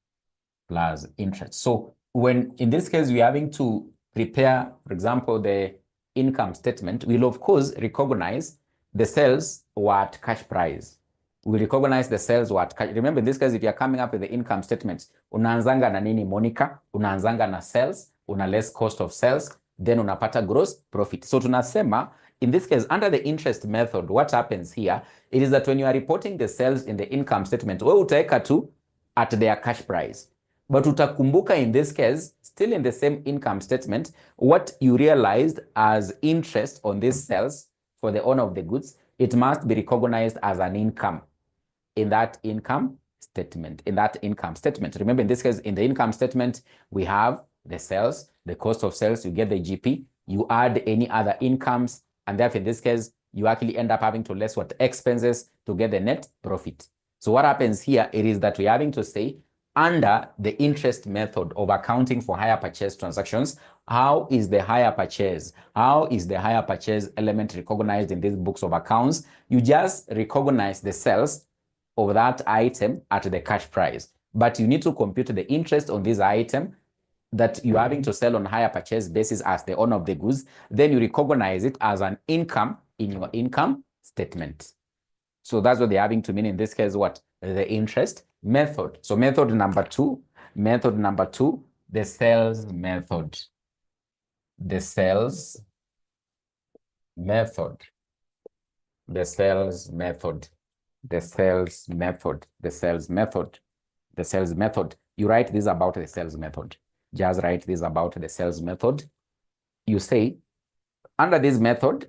A: So when in this case we're having to prepare, for example, the income statement, we'll of course recognize the sales were at cash price. We recognize the sales were at cash. Remember, in this case, if you're coming up with the income statement, unaanzanga na nini Monica, unaanzanga na sales, una less cost of sales, then unapata gross profit. So tunasema, in this case, under the interest method, what happens here, it is that when you are reporting the sales in the income statement, we utaeka tu at their cash price. But utakumbuka in this case, still in the same income statement, what you realized as interest on these sales for the owner of the goods, it must be recognized as an income in that income statement. Remember, in this case, in the income statement, we have the sales, the cost of sales, you get the GP, you add any other incomes, and therefore, in this case, you actually end up having to less what expenses to get the net profit. So what happens here, it is that we're having to say, under the interest method of accounting for hire purchase transactions, how is the hire purchase element recognized in these books of accounts? You just recognize the sales of that item at the cash price, but you need to compute the interest on this item that you're having to sell on hire purchase basis as the owner of the goods. Then you recognize it as an income in your income statement. So that's what they're having to mean in this case, what? The interest method. So method number two, the sales method. The sales method. The sales method. The sales method. The sales method. The sales method. You write this about the sales method. Just write this about the sales method. You say, under this method,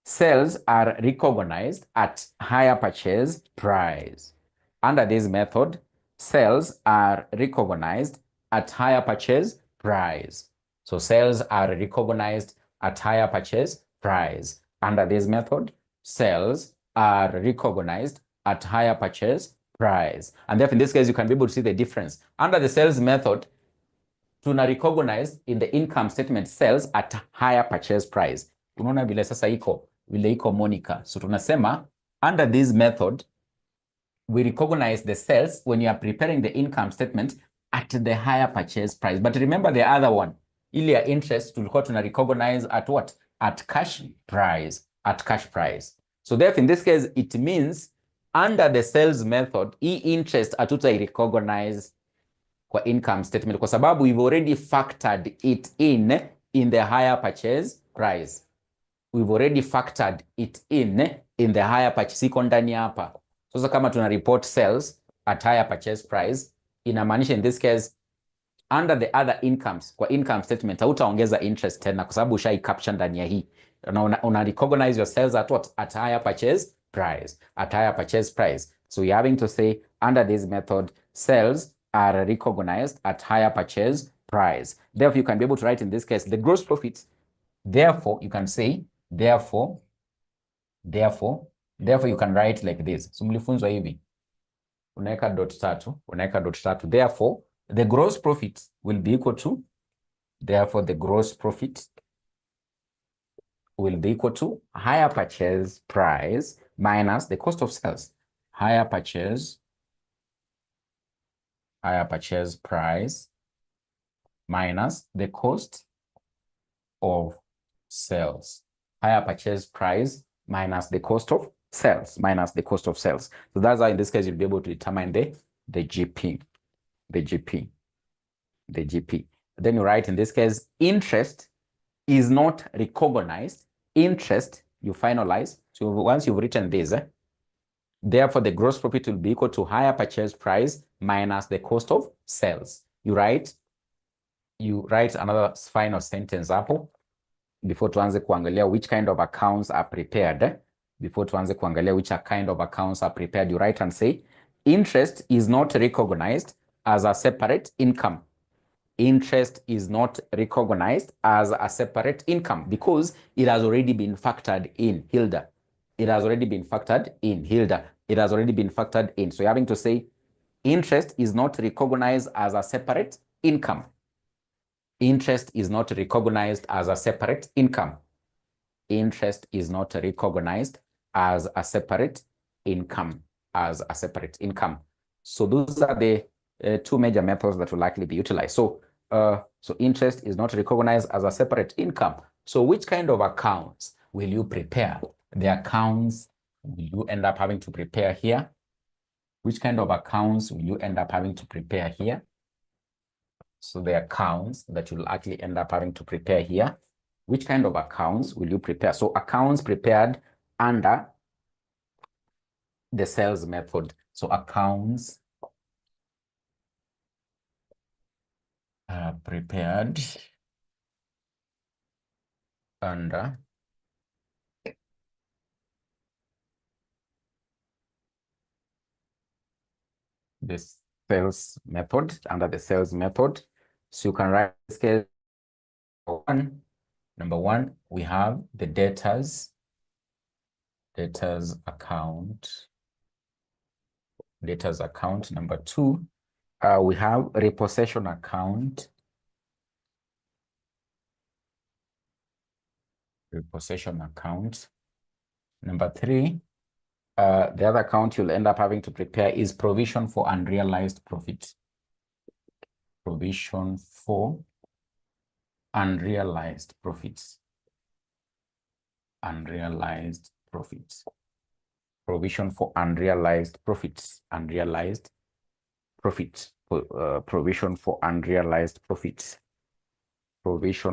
A: sales are recognized at hire purchase price. Under this method, sales are recognized at hire purchase price. So sales are recognized at hire purchase price. Under this method, sales are recognized at hire purchase price. And therefore, in this case, you can be able to see the difference. Under the sales method, tuna recognize in the income statement sales at higher purchase price. Unaona vile sasa vile iko Monica. So tunasema under this method, we recognize the sales when you are preparing the income statement at the higher purchase price. But remember the other one, ile ya interest tulikuwa tuna recognize at what? At cash price. At cash price. So therefore, in this case, it means under the sales method, interest atuta recognize kwa income statement kwa sababu we've already factored it in the higher purchase price. We've already factored it in the higher purchase. Iko ndani hapa. Sasa kama tuna report sales at higher purchase price, inamaanisha in this case under the other incomes, kwa income statement hautaongeza interest tena kwa sababu ushai capture ndani ya hii. Una recognize your sales at what? At higher purchase price. At higher purchase price. So you're having to say under this method, sales are recognized at higher purchase price. Therefore, you can be able to write in this case the gross profit. Therefore, you can say therefore you can write like this. So mlifunzwa hivi. Unaweka dot tatu. Therefore, the gross profit will be equal to, higher purchase price minus the cost of sales. Higher purchase price minus the cost of sales. Higher purchase price minus the cost of sales. So that's how in this case you'll be able to determine the GP. Then you write in this case, interest is not recognized. Interest, you finalize. So once you've written this, therefore the gross profit will be equal to higher purchase price minus the cost of sales. You write another final sentence hapo before tuanze kuangalia which kind of accounts are prepared. You write and say, interest is not recognized as a separate income. Interest is not recognized as a separate income because it has already been factored in, Hilda. It has already been factored in. So you're having to say, interest is not recognized as a separate income. Interest is not recognized as a separate income. Interest is not recognized as a separate income. So those are the two major methods that will likely be utilized. So interest is not recognized as a separate income. So which kind of accounts will you prepare? The accounts will you end up having to prepare here? Which kind of accounts will you end up having to prepare here? So the accounts that you'll actually end up having to prepare here. Which kind of accounts will you prepare? So accounts prepared under the sales method. So accounts prepared under the sales method, So you can write this case number one, we have the debtors account. Number two, we have repossession account. Number three, the other account you'll end up having to prepare is provision for unrealized profit. Provision for unrealized profits. Provision for unrealized profits. Provision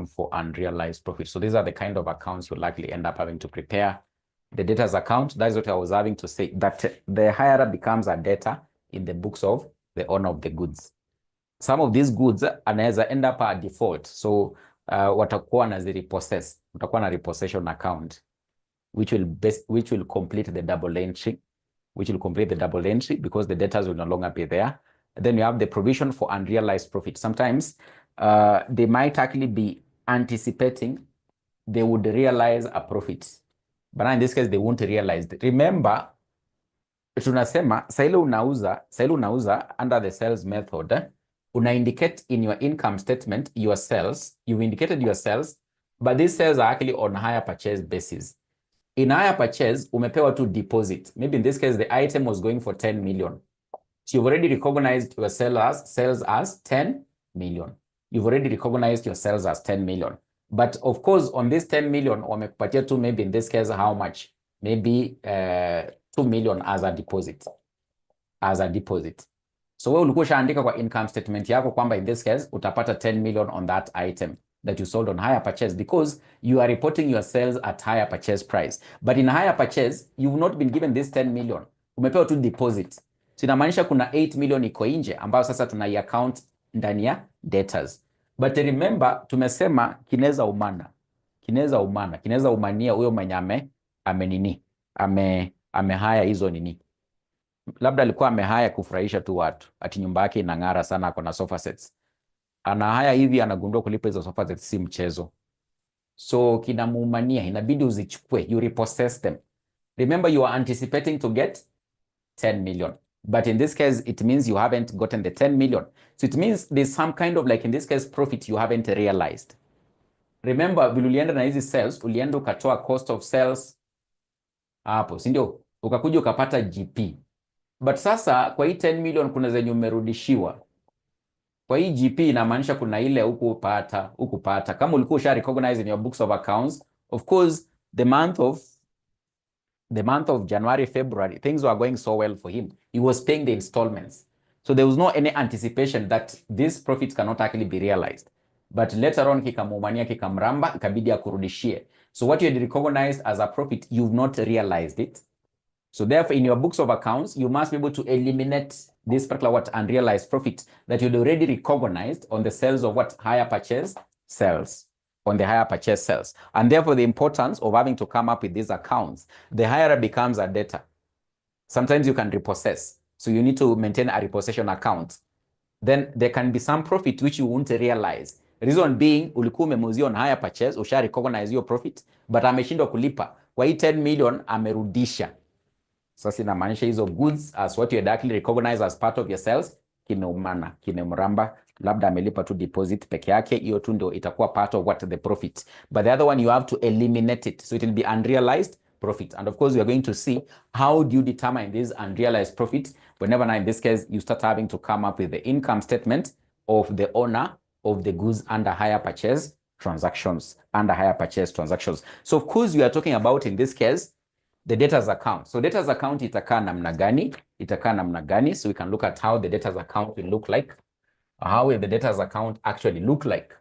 A: for unrealized profits. So these are the kind of accounts you'll likely end up having to prepare. The debtors account, that's what I was having to say, that the hirer becomes a debtor in the books of the owner of the goods. Some of these goods anaweza end up a default. So watakuwa na repossess. Utakuwa na repossession account, which will complete the double entry. Because the debtors will no longer be there. Then you have the provision for unrealized profit. Sometimes they might actually be anticipating they would realize a profit. But in this case, they won't realize it. Remember, tunasema, saile unauza under the sales method, una indicate in your income statement your sales. You've indicated your sales, but these sales are actually on higher purchase basis. In higher purchase, umepewa to deposit. Maybe in this case, the item was going for 10 million. So you've already recognized your sales as 10 million. You've already recognized your sales as 10 million. But of course, on this 10 million, wamekupatia tu maybe in this case, how much? Maybe 2 million as a deposit. So wewe ulikuwa ushaandika kwa income statement yako kwamba in this case, utapata 10 million on that item that you sold on higher purchase because you are reporting your sales at higher purchase price. But in higher purchase, you've not been given this 10 million. Umepewa tu deposit. So inamaanisha kuna 8 million iko nje ambayo sasa tunai account ndani ya debtors. But remember tumesema kinaweza umania huyo mwenye amehaya hizo nini. Labda alikuwa amehaya kufurahisha tu watu, ati nyumba yake inang'ara sana, ako na sofa sets. Anahaya hivi, anagundua kulipa hizo sofa sets si mchezo. So kinamuumania, inabidi uzichukue, you repossess them. Remember, you are anticipating to get 10 million. But in this case, it means you haven't gotten the 10 million. So it means there's some kind of, like in this case, profit you haven't realized. Remember, vile ulienda na hizi sales, ulienda ukatoa cost of sales hapo, si ndio? Ukakuja ukapata GP. But sasa kwa hii 10 million kuna zenye umerudishiwa. Kwa hii GP inamaanisha kuna ile ukupata. Kama ulikuwa usha recognize in your books of accounts, of course, the month of January, February, things were going so well for him. He was paying the installments. So there was no any anticipation that this profit cannot actually be realized. But later on, kikamumania, kikamramba, ikabidi akurudishie. So what you had recognized as a profit, you've not realized it. So therefore, in your books of accounts, you must be able to eliminate this particular unrealized profit that you'd already recognized on the sales of higher purchase sales. On the higher purchase sales. And therefore, the importance of having to come up with these accounts, the higher it becomes a debtor. Sometimes you can repossess. So you need to maintain a repossession account. Then there can be some profit which you won't realize. Reason being, ulikuwa umemuuzia on higher purchase, usha recognize your profit, but ameshindwa kulipa. Kwa hii 10 million, amerudisha. Sasa inamaanisha hizo goods as what you had actually recognized as part of your sales, kimeumana, kimemramba, labda amelipa tu deposit peke yake, hiyo tu ndio itakuwa part of the profit. But the other one, you have to eliminate it. So it will be unrealized profit. And of course, we are going to see how do you determine this unrealized profit whenever now in this case, you start having to come up with the income statement of the owner of the goods under higher purchase transactions, So of course, we are talking about in this case, the debtors account. So debtors account itakaa namna gani? So we can look at how the debtors account will look like. How will the debtors account actually look like?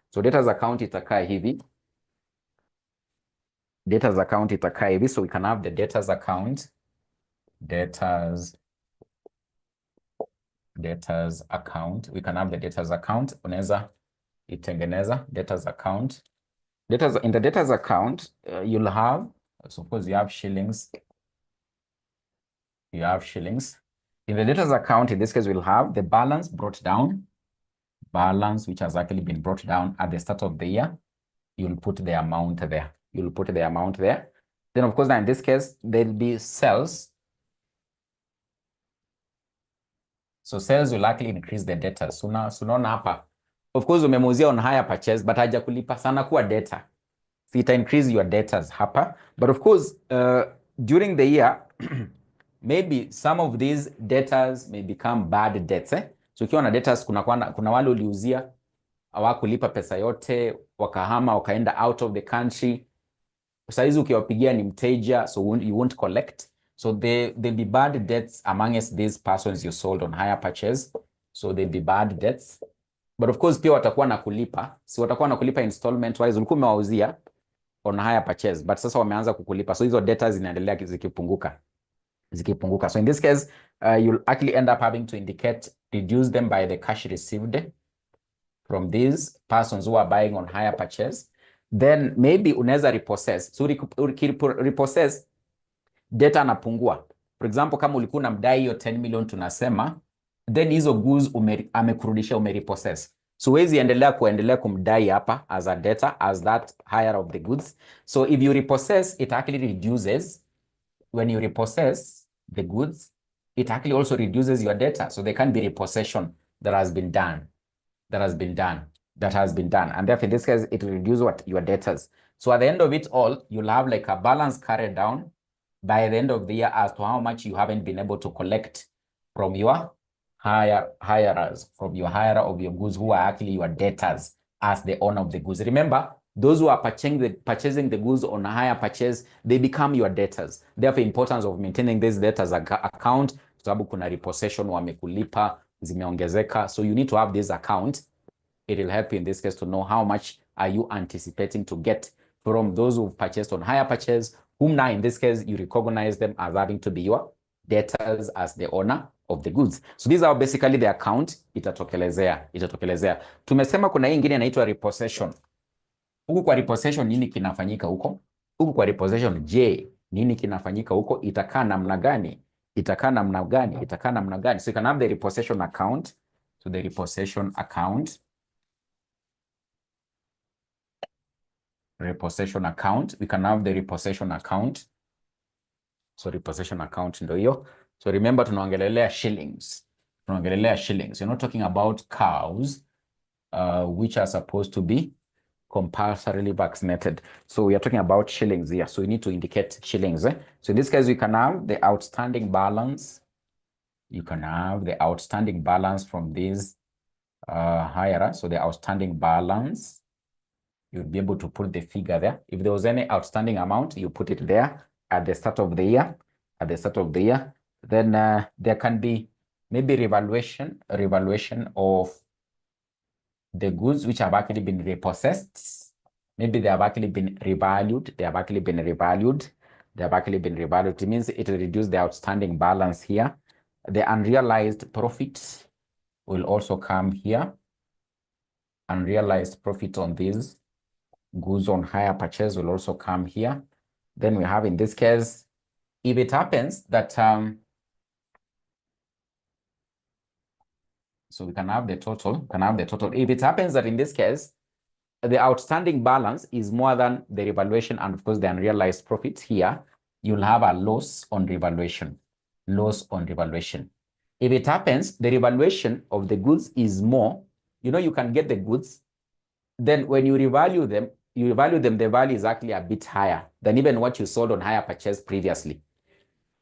A: So debtors account itakaa hivi. So we can have the debtors account. We can have the debtors account. Unaweza itengeneza debtors account. In the debtors account, you'll have, suppose you have shillings. In the debtors account, in this case, we'll have the balance brought down, which has actually been brought down at the start of the year. You'll put the amount there. Then, of course, now in this case, there'll be sales. So sales will actually increase the debtors. So unaona hapa. Of course, umemuuzia on higher purchase, but haja kulipa sana kuwa debtor. So it increase your debtors hapa. But of course, during the year, maybe some of these debtors may become bad debts. So ukiwa na debtors, kuna wale uliuzia, hawakulipa pesa yote, wakahama, wakaenda out of the country. Saizi ukiwapigia ni mteja, so you won't collect. So there'll be bad debts amongst these persons you sold on higher purchase. So there'll be bad debts. But of course, pia watakuwa na kulipa. Si watakuwa na kulipa installment wise, ulikuwa umewauzia on higher purchase, but sasa wameanza kukulipa. So hizo debtors zinaendelea zikipunguka. So in this case, you'll actually end up having to reduce them by the cash received from these persons who are buying on higher purchase. Then maybe unaweza repossess. So repossess, data anapungua. For example, kama ulikuwa unamdai hiyo 10 million tunasema, then hizo goods amekurudisha, umerepossess. So huwezi kuendelea kumdai hapa as a debtor, as that higher of the goods. So if you repossess, it actually reduces. When you repossess the goods, it actually also reduces your debtor. So there can be repossession that has been done. And therefore, in this case, it will reduce your debtors. So at the end of it all, you'll have like a balance carried down by the end of the year as to how much you haven't been able to collect from your hirers, from your hirer of your goods, who are actually your debtors as the owner of the goods. Remember, those who are purchasing the goods on a higher purchase, they become your debtors. Therefore, importance of maintaining this debtors account, sababu kuna repossession, wamekulipa, zimeongezeka. So you need to have this account. It will help you in this case to know how much are you anticipating to get from those who've purchased on higher purchase whom now in this case you recognize them as having to be your debtors as the owner of the goods. So these are basically the account itatokelezea. Tumesema kuna hii ingine inaitwa repossession. Huku kwa repossession nini kinafanyika huko? Huku kwa repossession, je, nini kinafanyika huko? Itakaa namna gani? Itakaa namna gani? Itakaa namna gani? So you can have the repossession account. So the repossession account. Repossession account. We can have the repossession account. So repossession account ndio hiyo. So remember tunaongelelea shillings. Tunaongelelea shillings. You're not talking about cows which are supposed to be compulsorily vaccinated. So we are talking about shillings here. So we need to indicate shillings. So in this case, we can have the outstanding balance. You can have the outstanding balance from this higher. So the outstanding balance, you'll be able to put the figure there. If there was any outstanding amount, you put it there at the start of the year. At the start of the year, then there can be maybe revaluation of the goods which have actually been repossessed. Maybe they have actually been revalued. It means it will reduce the outstanding balance here. The unrealized profits will also come here. Unrealized profit on these goods on hire purchase will also come here. Then we have in this case, if it happens that so we can have the total, If it happens that in this case, the outstanding balance is more than the revaluation and of course the unrealized profits here, you'll have a loss on revaluation. If it happens, the revaluation of the goods is more, you can get the goods, then when you revalue them, the value is actually a bit higher than even what you sold on hire purchase previously.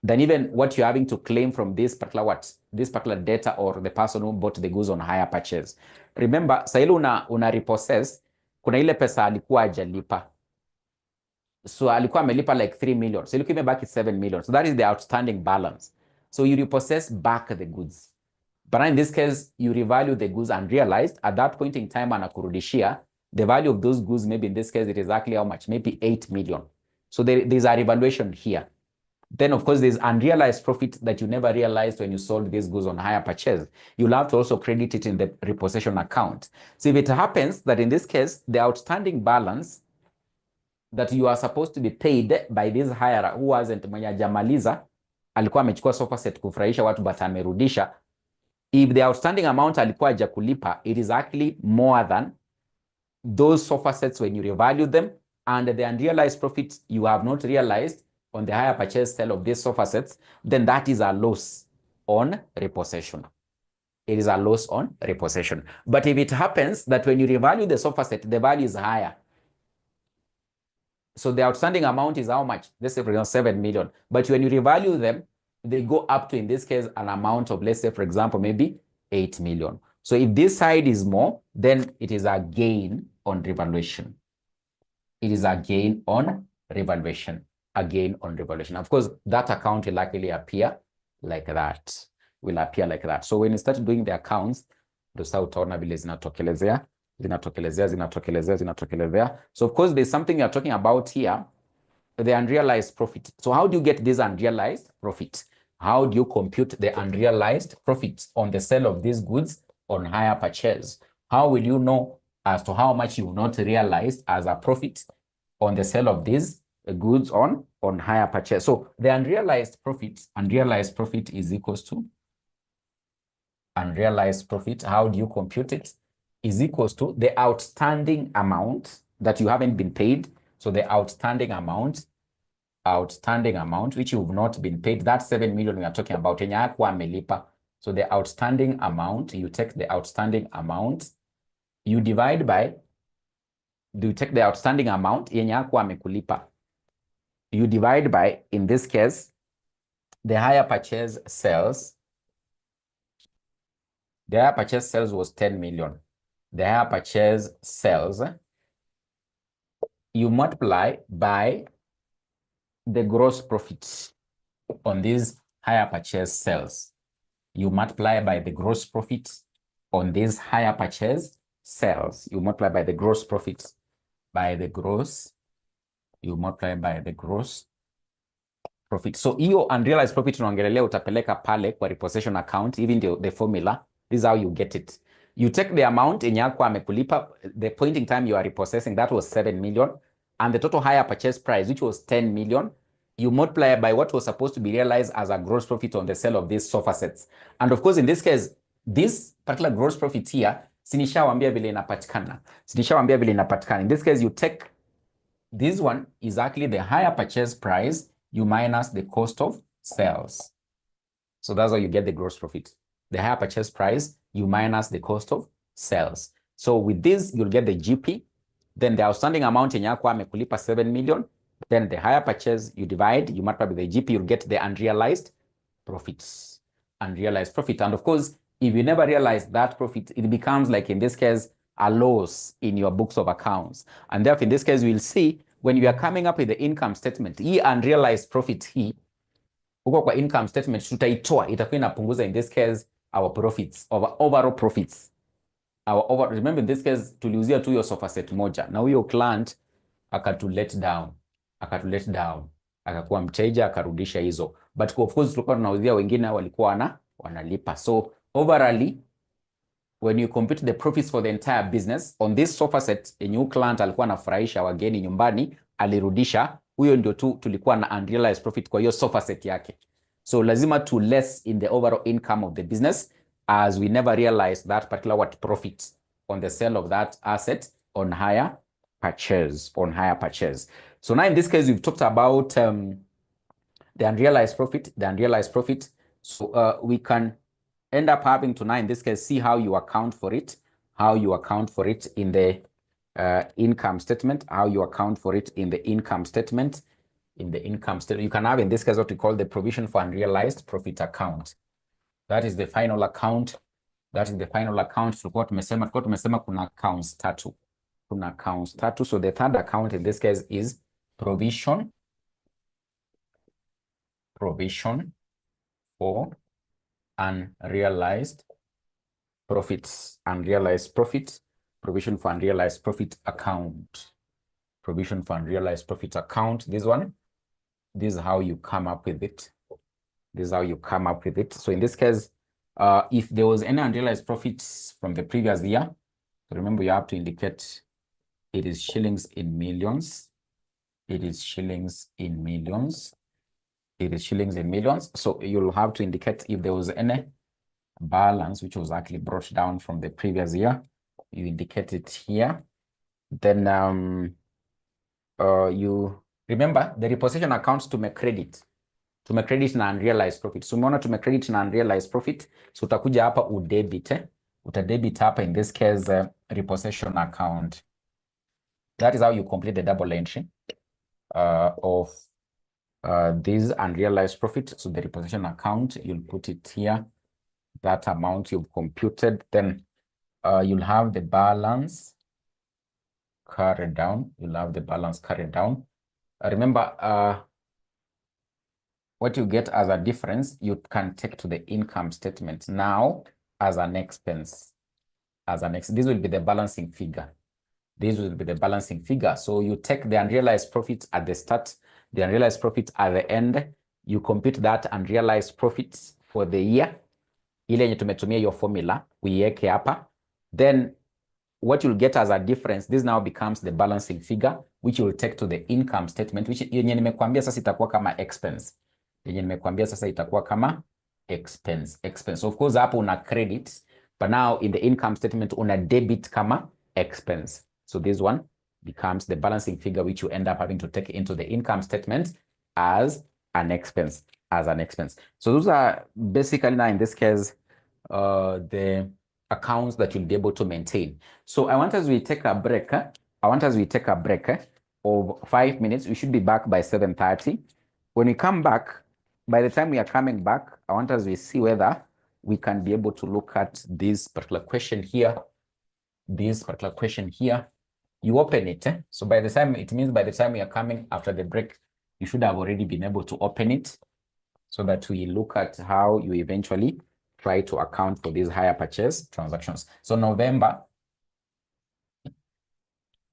A: Than even what you're having to claim from this particular debtor or the person who bought the goods on hire purchase. Remember, sa ile una repossess, kuna ile pesa alikuwa hajalipa. So alikuwa amelipa like 3 million. So ilikuwa imebaki 7 million. So that is the outstanding balance. So you repossess back the goods. But in this case, you revalue the goods unrealized. At that point in time, anakurudishia, the value of those goods, maybe in this case, it is actually how much? Maybe 8 million. So there's a revaluation here. Then, of course, there's unrealized profit that you never realized when you sold these goods on hire purchase. You'll have to also credit it in the repossession account. So if it happens that in this case, the outstanding balance that you are supposed to be paid by this hirer who wasn't mwenye hajamaliza, alikuwa amechukua sofa set kufurahisha watu but amerudisha, if the outstanding amount alikuwa hajakulipa, it is actually more than those sofa sets when you revalue them, and the unrealized profit you have not realized on the hire purchase sale of these sofa sets, then that is a loss on repossession. It is a loss on repossession. But if it happens that when you revalue the sofa set, the value is higher. So the outstanding amount is how much? Let's say, for example, 7 million. But when you revalue them, they go up to, in this case, an amount of, let's say, for example, maybe 8 million. So if this side is more, then it is a gain on revaluation. It is a gain on revaluation. A gain on revaluation. Of course, that account will likely appear like that. So when you start doing the accounts, ndio utaona vile zinatokelezea. So of course, there's something you're talking about here, the unrealized profit. So how do you get this unrealized profit? How do you compute the unrealized profits on the sale of these goods on hire purchase? How will you know as to how much you've not realized as a profit on the sale of these goods on hire purchase? So the unrealized profit is equals to unrealized profit. How do you compute it? Is equals to the outstanding amount that you haven't been paid. So the outstanding amount which you've not been paid, that 7 million we are talking about. So the outstanding amount, you take the outstanding amount, you divide by, you take the outstanding amount, you divide by, in this case, the hire purchase sales. The hire purchase sales was 10 million. The hire purchase sales, you multiply by the gross profit on these hire purchase sales. You multiply by the gross profit on these hire purchase sales. You multiply by the gross profit, you multiply by the gross profit. So hiyo unrealized profit unaongelelea utapeleka pale kwa repossession account, even the formula. This is how you get it. You take the amount yenye yako amekulipa, the point in time you are repossessing, that was 7 million, and the total hire purchase price, which was 10 million, you multiply by what was supposed to be realized as a gross profit on the sale of these sofa sets. And of course, in this case, this particular gross profit here, sinishawambia vile inapatikana. Sinishawambia vile inapatikana. In this case, you take this one is actually the higher purchase price, you minus the cost of sales. So that's how you get the gross profit. The higher purchase price, you minus the cost of sales. So with this, you'll get the GP. Then the outstanding amount in yako amekulipa 7 million. Then the higher purchase, you divide, you multiply with the GP, you'll get the unrealized profits. Unrealized profit. And of course, if you never realize that profit, it becomes like in this case, a loss in your books of accounts. And therefore, in this case, we'll see when you are coming up with the income statement, hii unrealized profit hii, huko kwa income statement, tutaitoa, itakuwa inapunguza in this case, our profits, overall profits. Remember in this case, tuliuzia tu hiyo sofa set moja. Na huyo client, akatu-let down. Akakuwa mteja, akarudisha hizo. But of course, tulikuwa tunauzia wengine walikuwa wanalipa. So overall, when you compute the profits for the entire business on this sofa set, a new client alikuwa anafurahisha wageni nyumbani, alirudisha, huyo ndio tu tulikuwa na unrealized profit kwa hiyo sofa set yake. So lazima to less in the overall income of the business, as we never realized that particular profit on the sale of that asset on higher purchase. So now in this case, we've talked about the unrealized profit. So we can end up having to now, in this case, see how you account for it, in the income statement, you can have, in this case, what we call the provision for unrealized profit account. That is the final account. Tulikuwa tumesema kuna accounts tatu. So the third account in this case is provision for unrealized profits. Provision for unrealized profit account. This one, this is how you come up with it. So in this case, if there was any unrealized profits from the previous year, remember you have to indicate it is shillings in millions. So you'll have to indicate if there was any balance which was actually brought down from the previous year. You indicate it here. Then you remember the repossession accounts to make credit na unrealized profit. So umeona to make credit na unrealized profit. So utakuja hapa utadebit hapa, in this case repossession account. That is how you complete the double entry of this unrealized profit. So the repossession account, you'll put it here, that amount you've computed. Then you'll have the balance carried down. Remember, what you get as a difference, you can take to the income statement now as an expense. This will be the balancing figure. So you take the unrealized profit at the start, the unrealized profit at the end. You compute that unrealized profits for the year. Ile yenye tumetumia your formula, uiweke hapa. Then what you'll get as a difference, this now becomes the balancing figure, which you will take to the income statement, which yenye nimekuambia sasa itakuwa kama expense. Expense. Of course, hapo una credit, but now in the income statement, una debit kama expense. So this one becomes the balancing figure, which you end up having to take into the income statement as an expense. So those are basically now in this case, the accounts that you'll be able to maintain. So I want us we take a break. Of 5 minutes. We should be back by 7:30. When we come back, by the time we are coming back, I want us we see whether we can be able to look at this particular question here. You open it. So by the time, it means by the time we are coming after the break, you should have already been able to open it so that we look at how you eventually try to account for these higher purchase transactions. So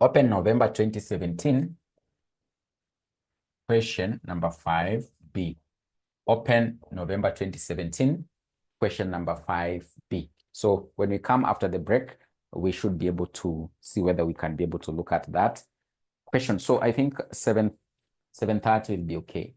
A: open November 2017, question number 5. 5B. Open November 2017, question number 5B. So when we come after the break, we should be able to see whether we can be able to look at that question. So I think 7:30 will be okay.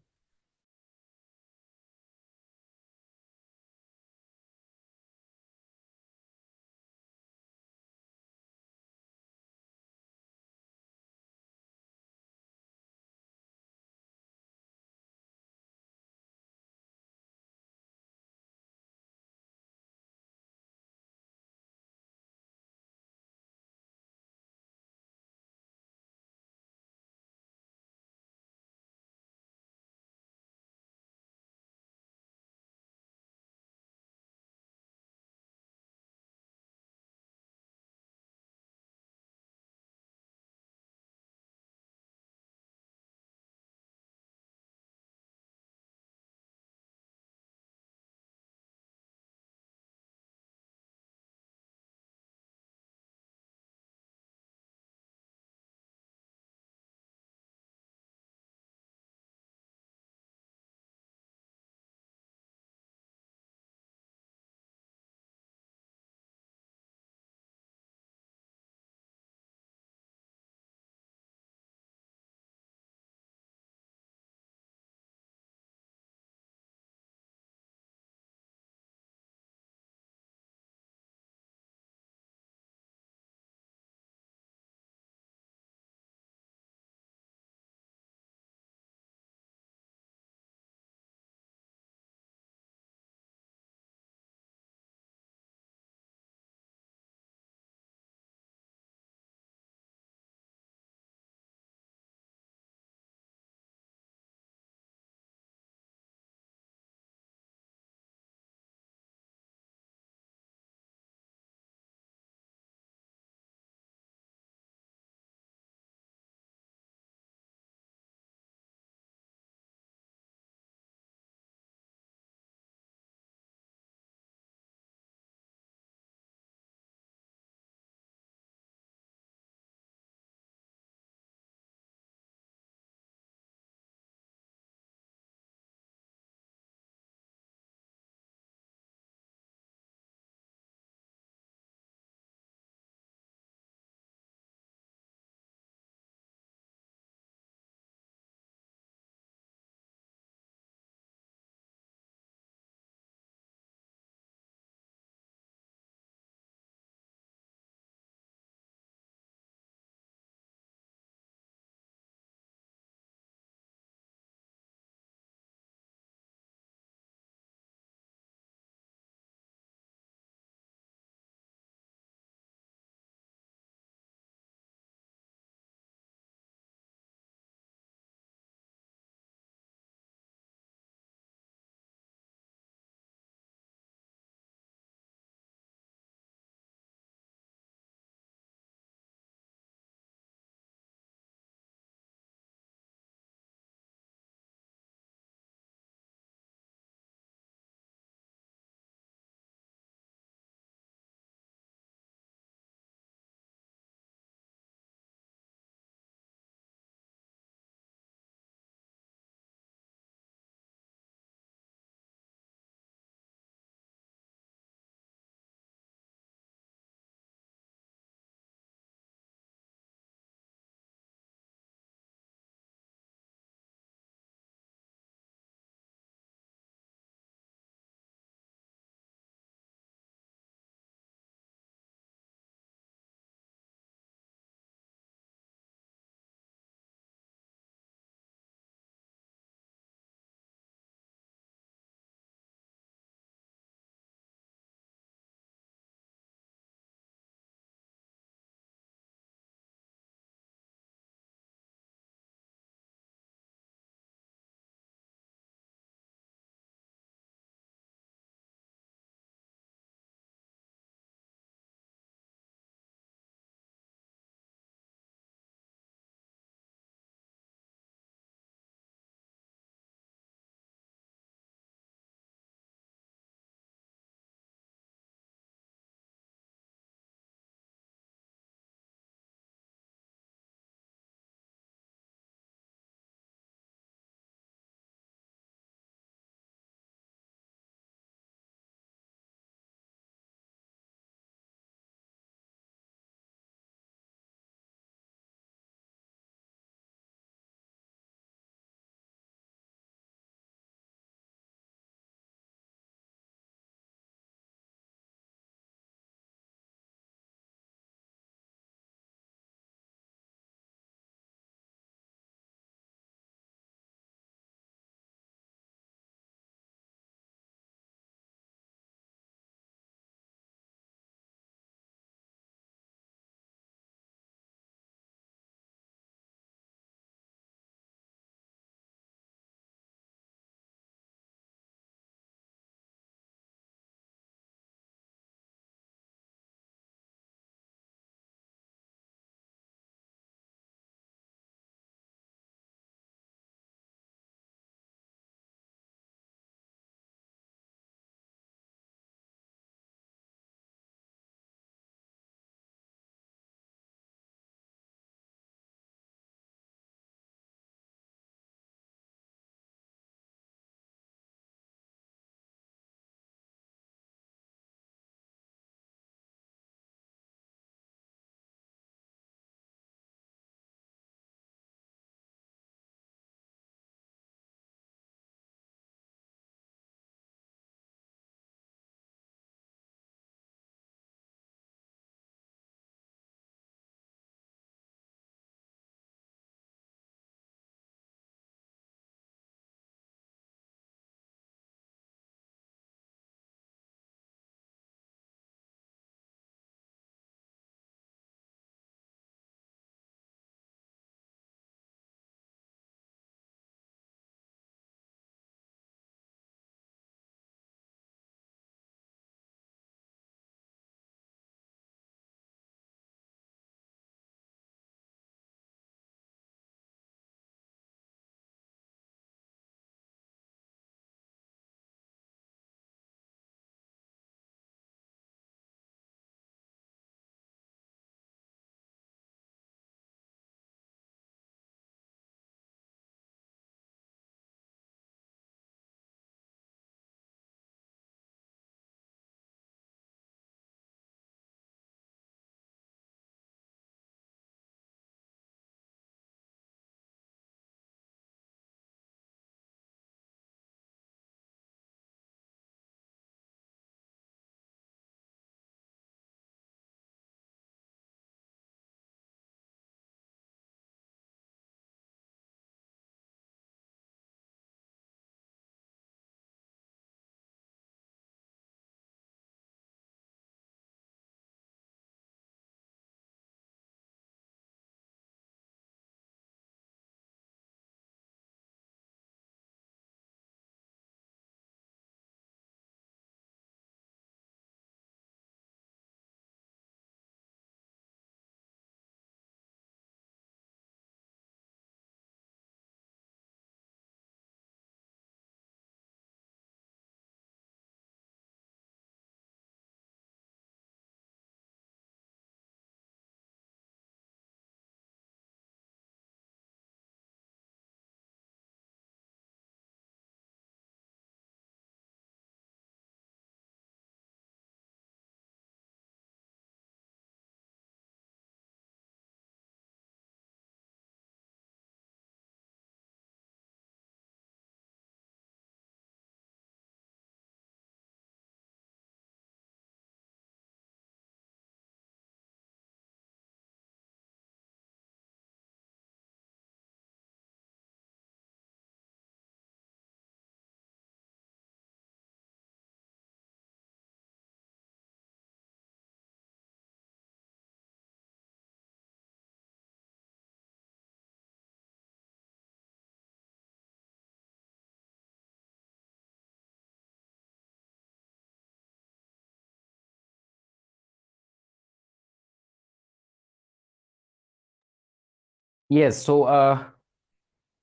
A: Yes, so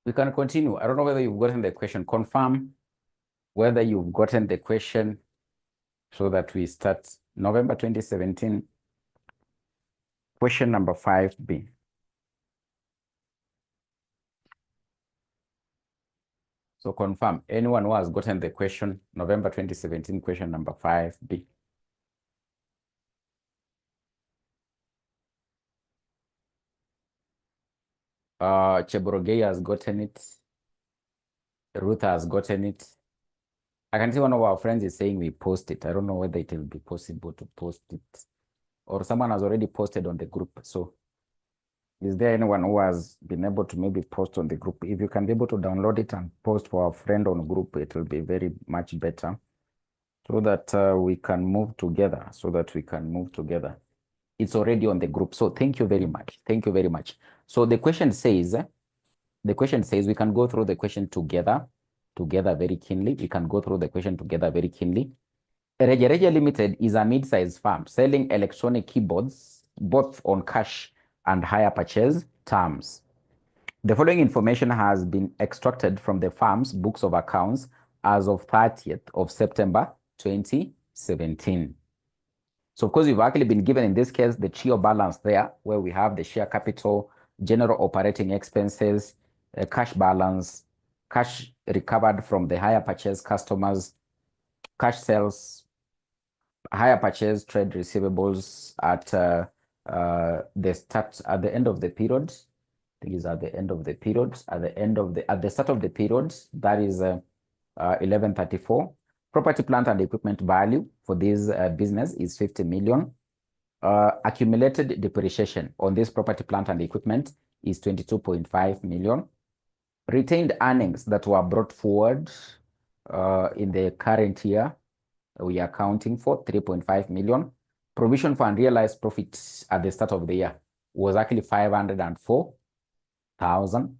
A: we can continue. I don't know whether you've gotten the question. Confirm whether you've gotten the question so that we start November 2017, question number 5B. So confirm anyone who has gotten the question, November 2017, question number 5B. Chebrogei has gotten it. Ruth has gotten it. I can see one of our friends is saying we post it. I don't know whether it will be possible to post it, or someone has already posted on the group. So is there anyone who has been able to maybe post on the group? If you can be able to download it and post for a friend on group, it will be very much better so that we can move together, It's already on the group. So thank you very much. Thank you very much. So the question says we can go through the question together very keenly. We can go through the question together very keenly. Reja Limited is a mid-sized firm selling electronic keyboards both on cash and hire purchase terms. The following information has been extracted from the firm's books of accounts as of 30th of September 2017. So of course, we've actually been given, in this case, the TRIO balance there, where we have the share capital, general operating expenses, cash balance, cash recovered from the hire purchase customers, cash sales, hire purchase trade receivables at the end of the period. I think it's at the end of the period. At the start of the period, that is 1134. Property, plant, and equipment value for this business is 50 million. Accumulated depreciation on this property, plant, and equipment is 22.5 million. Retained earnings that were brought forward in the current year, we are accounting for 3.5 million. Provision for unrealized profits at the start of the year was actually 504,000.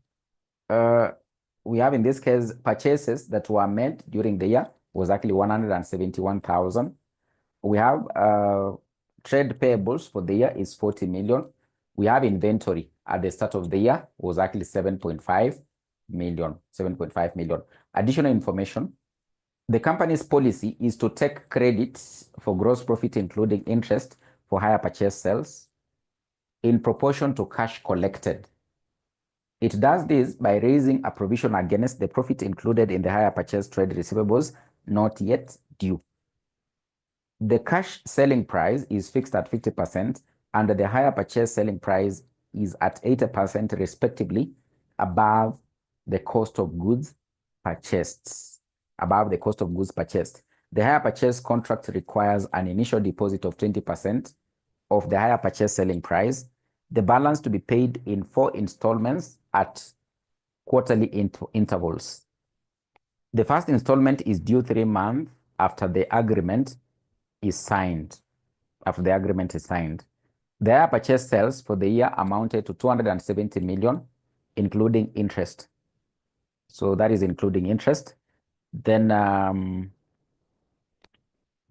A: We have, in this case, purchases that were made during the year was actually 171,000. We have trade payables for the year is 40 million. We have inventory at the start of the year was actually 7.5 million. Additional information: the company's policy is to take credits for gross profit, including interest for hire purchase sales, in proportion to cash collected. It does this by raising a provision against the profit included in the hire purchase trade receivables not yet due. The cash selling price is fixed at 50%, and the hire purchase selling price is at 80% respectively above the cost of goods purchased. The hire purchase contract requires an initial deposit of 20% of the hire purchase selling price, the balance to be paid in 4 installments at quarterly intervals. The first installment is due 3 months after the agreement is signed. The hire purchase sales for the year amounted to 270 million, including interest. So that is including interest. Then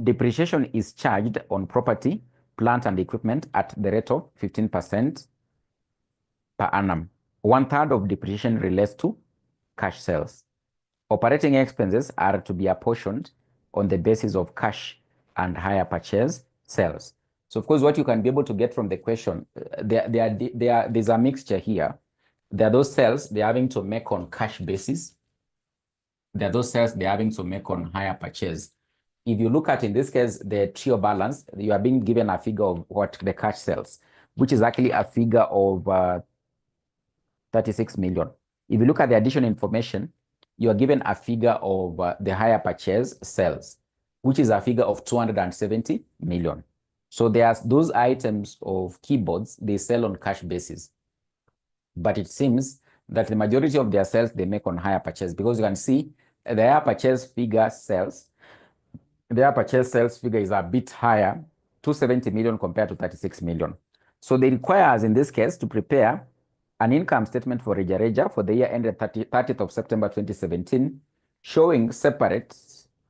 A: depreciation is charged on property, plant, and equipment at the rate of 15% per annum. 1/3 of depreciation relates to cash sales. Operating expenses are to be apportioned on the basis of cash and hire purchase sales. So of course, what you can be able to get from the question, there's a mixture here. There are those sales they're having to make on cash basis. There are those sales they're having to make on hire purchase. If you look at, in this case, the TRIO balance, you are being given a figure of what the cash sells, which is actually a figure of 36 million. If you look at the additional information, you are given a figure of the hire purchase sales, which is a figure of 270 million. So there's those items of keyboards, they sell on cash basis. But it seems that the majority of their sales, they make on hire purchase, because you can see the hire purchase figure sales, the hire purchase sales figure is a bit higher, 270 million compared to 36 million. So they require us, in this case, to prepare an income statement for Reja for the year ended 30th of September 2017, showing separate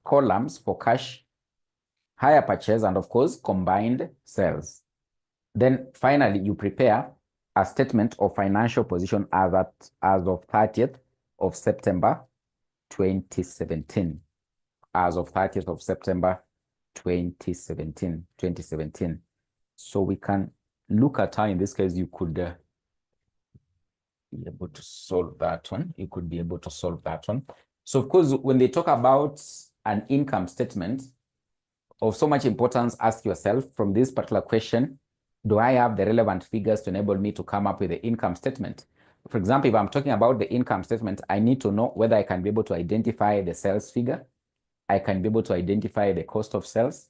A: columns for cash, hire purchase, and of course, combined sales. Then finally, you prepare a statement of financial position as of 30th of September 2017. As of 30th of September 2017. So we can look at how in this case you could be able to solve that one. You could be able to solve that one. So of course, when they talk about an income statement of so much importance, ask yourself from this particular question, do I have the relevant figures to enable me to come up with the income statement? For example, if I'm talking about the income statement, I need to know whether I can be able to identify the sales figure. I can be able to identify the cost of sales.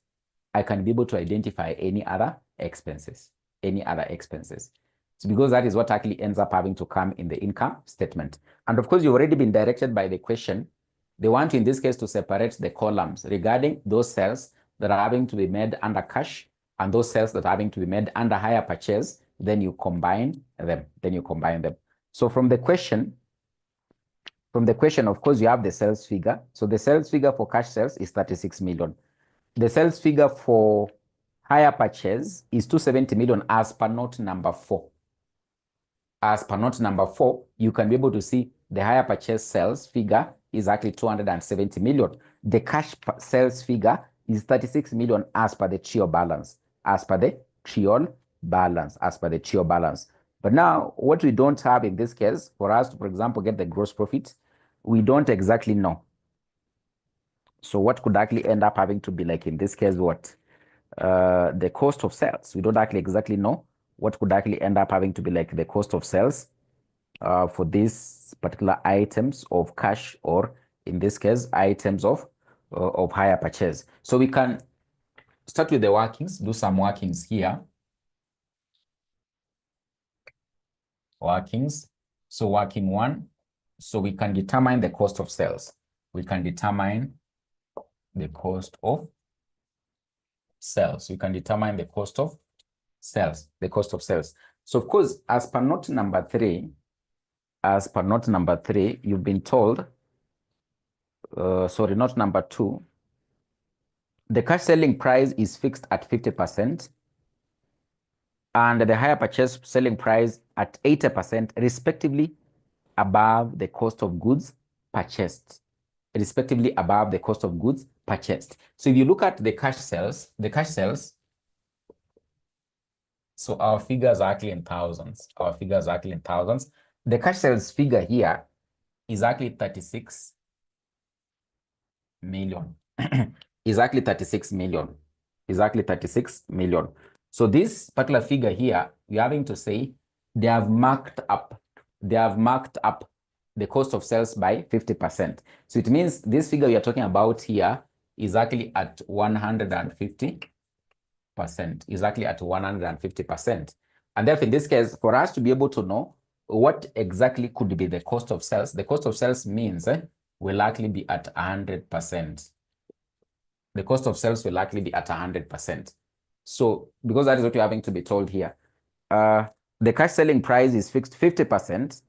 A: I can be able to identify any other expenses. So because that is what actually ends up having to come in the income statement. And of course, you've already been directed by the question. They want you in this case to separate the columns regarding those sales that are having to be made under cash and those sales that are having to be made under hire purchase. Then you combine them. So from the question, of course, you have the sales figure. So the sales figure for cash sales is 36 million. The sales figure for hire purchase is 270 million as per note number 4. As per note number 4, you can be able to see the hire purchase sales figure is actually 270 million. The cash sales figure is 36 million as per the trial balance. But now, what we don't have in this case, for us to, for example, get the gross profit, we don't exactly know. So what could actually end up having to be like in this case, what? The cost of sales. We don't actually exactly know what could actually end up having to be like the cost of sales for these particular items of cash, or in this case, items of hire purchase. So we can start with the workings, do some workings here. Workings. So working 1, so we can determine the cost of sales. We can determine the cost of sales. We can determine the cost of sales. So of course, as per note number 3, you've been told, sorry, note number 2, the cash selling price is fixed at 50% and the hire purchase selling price at 80%, respectively, above the cost of goods purchased. So if you look at the cash sales, so our figures are actually in thousands. The cash sales figure here is actually 36 million. Exactly 36 million. So this particular figure here, we're having to say they have marked up the cost of sales by 50%. So it means this figure we are talking about here is actually at 150%. And therefore, in this case, for us to be able to know what exactly could be the cost of sales, the cost of sales means will likely be at 100%. The cost of sales will likely be at 100%. So because that is what you're having to be told here, the cash selling price is fixed 50%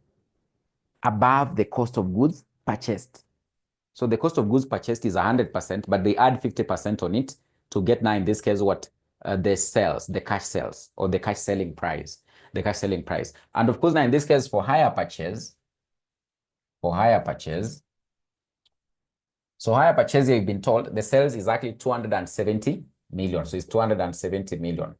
A: above the cost of goods purchased. So the cost of goods purchased is 100%, but they add 50% on it to get now in this case what? The sales, the cash sales, or the cash selling price. And of course now in this case for hire purchase, so hire purchase, you've been told the sales is actually 270 million. So it's 270 million.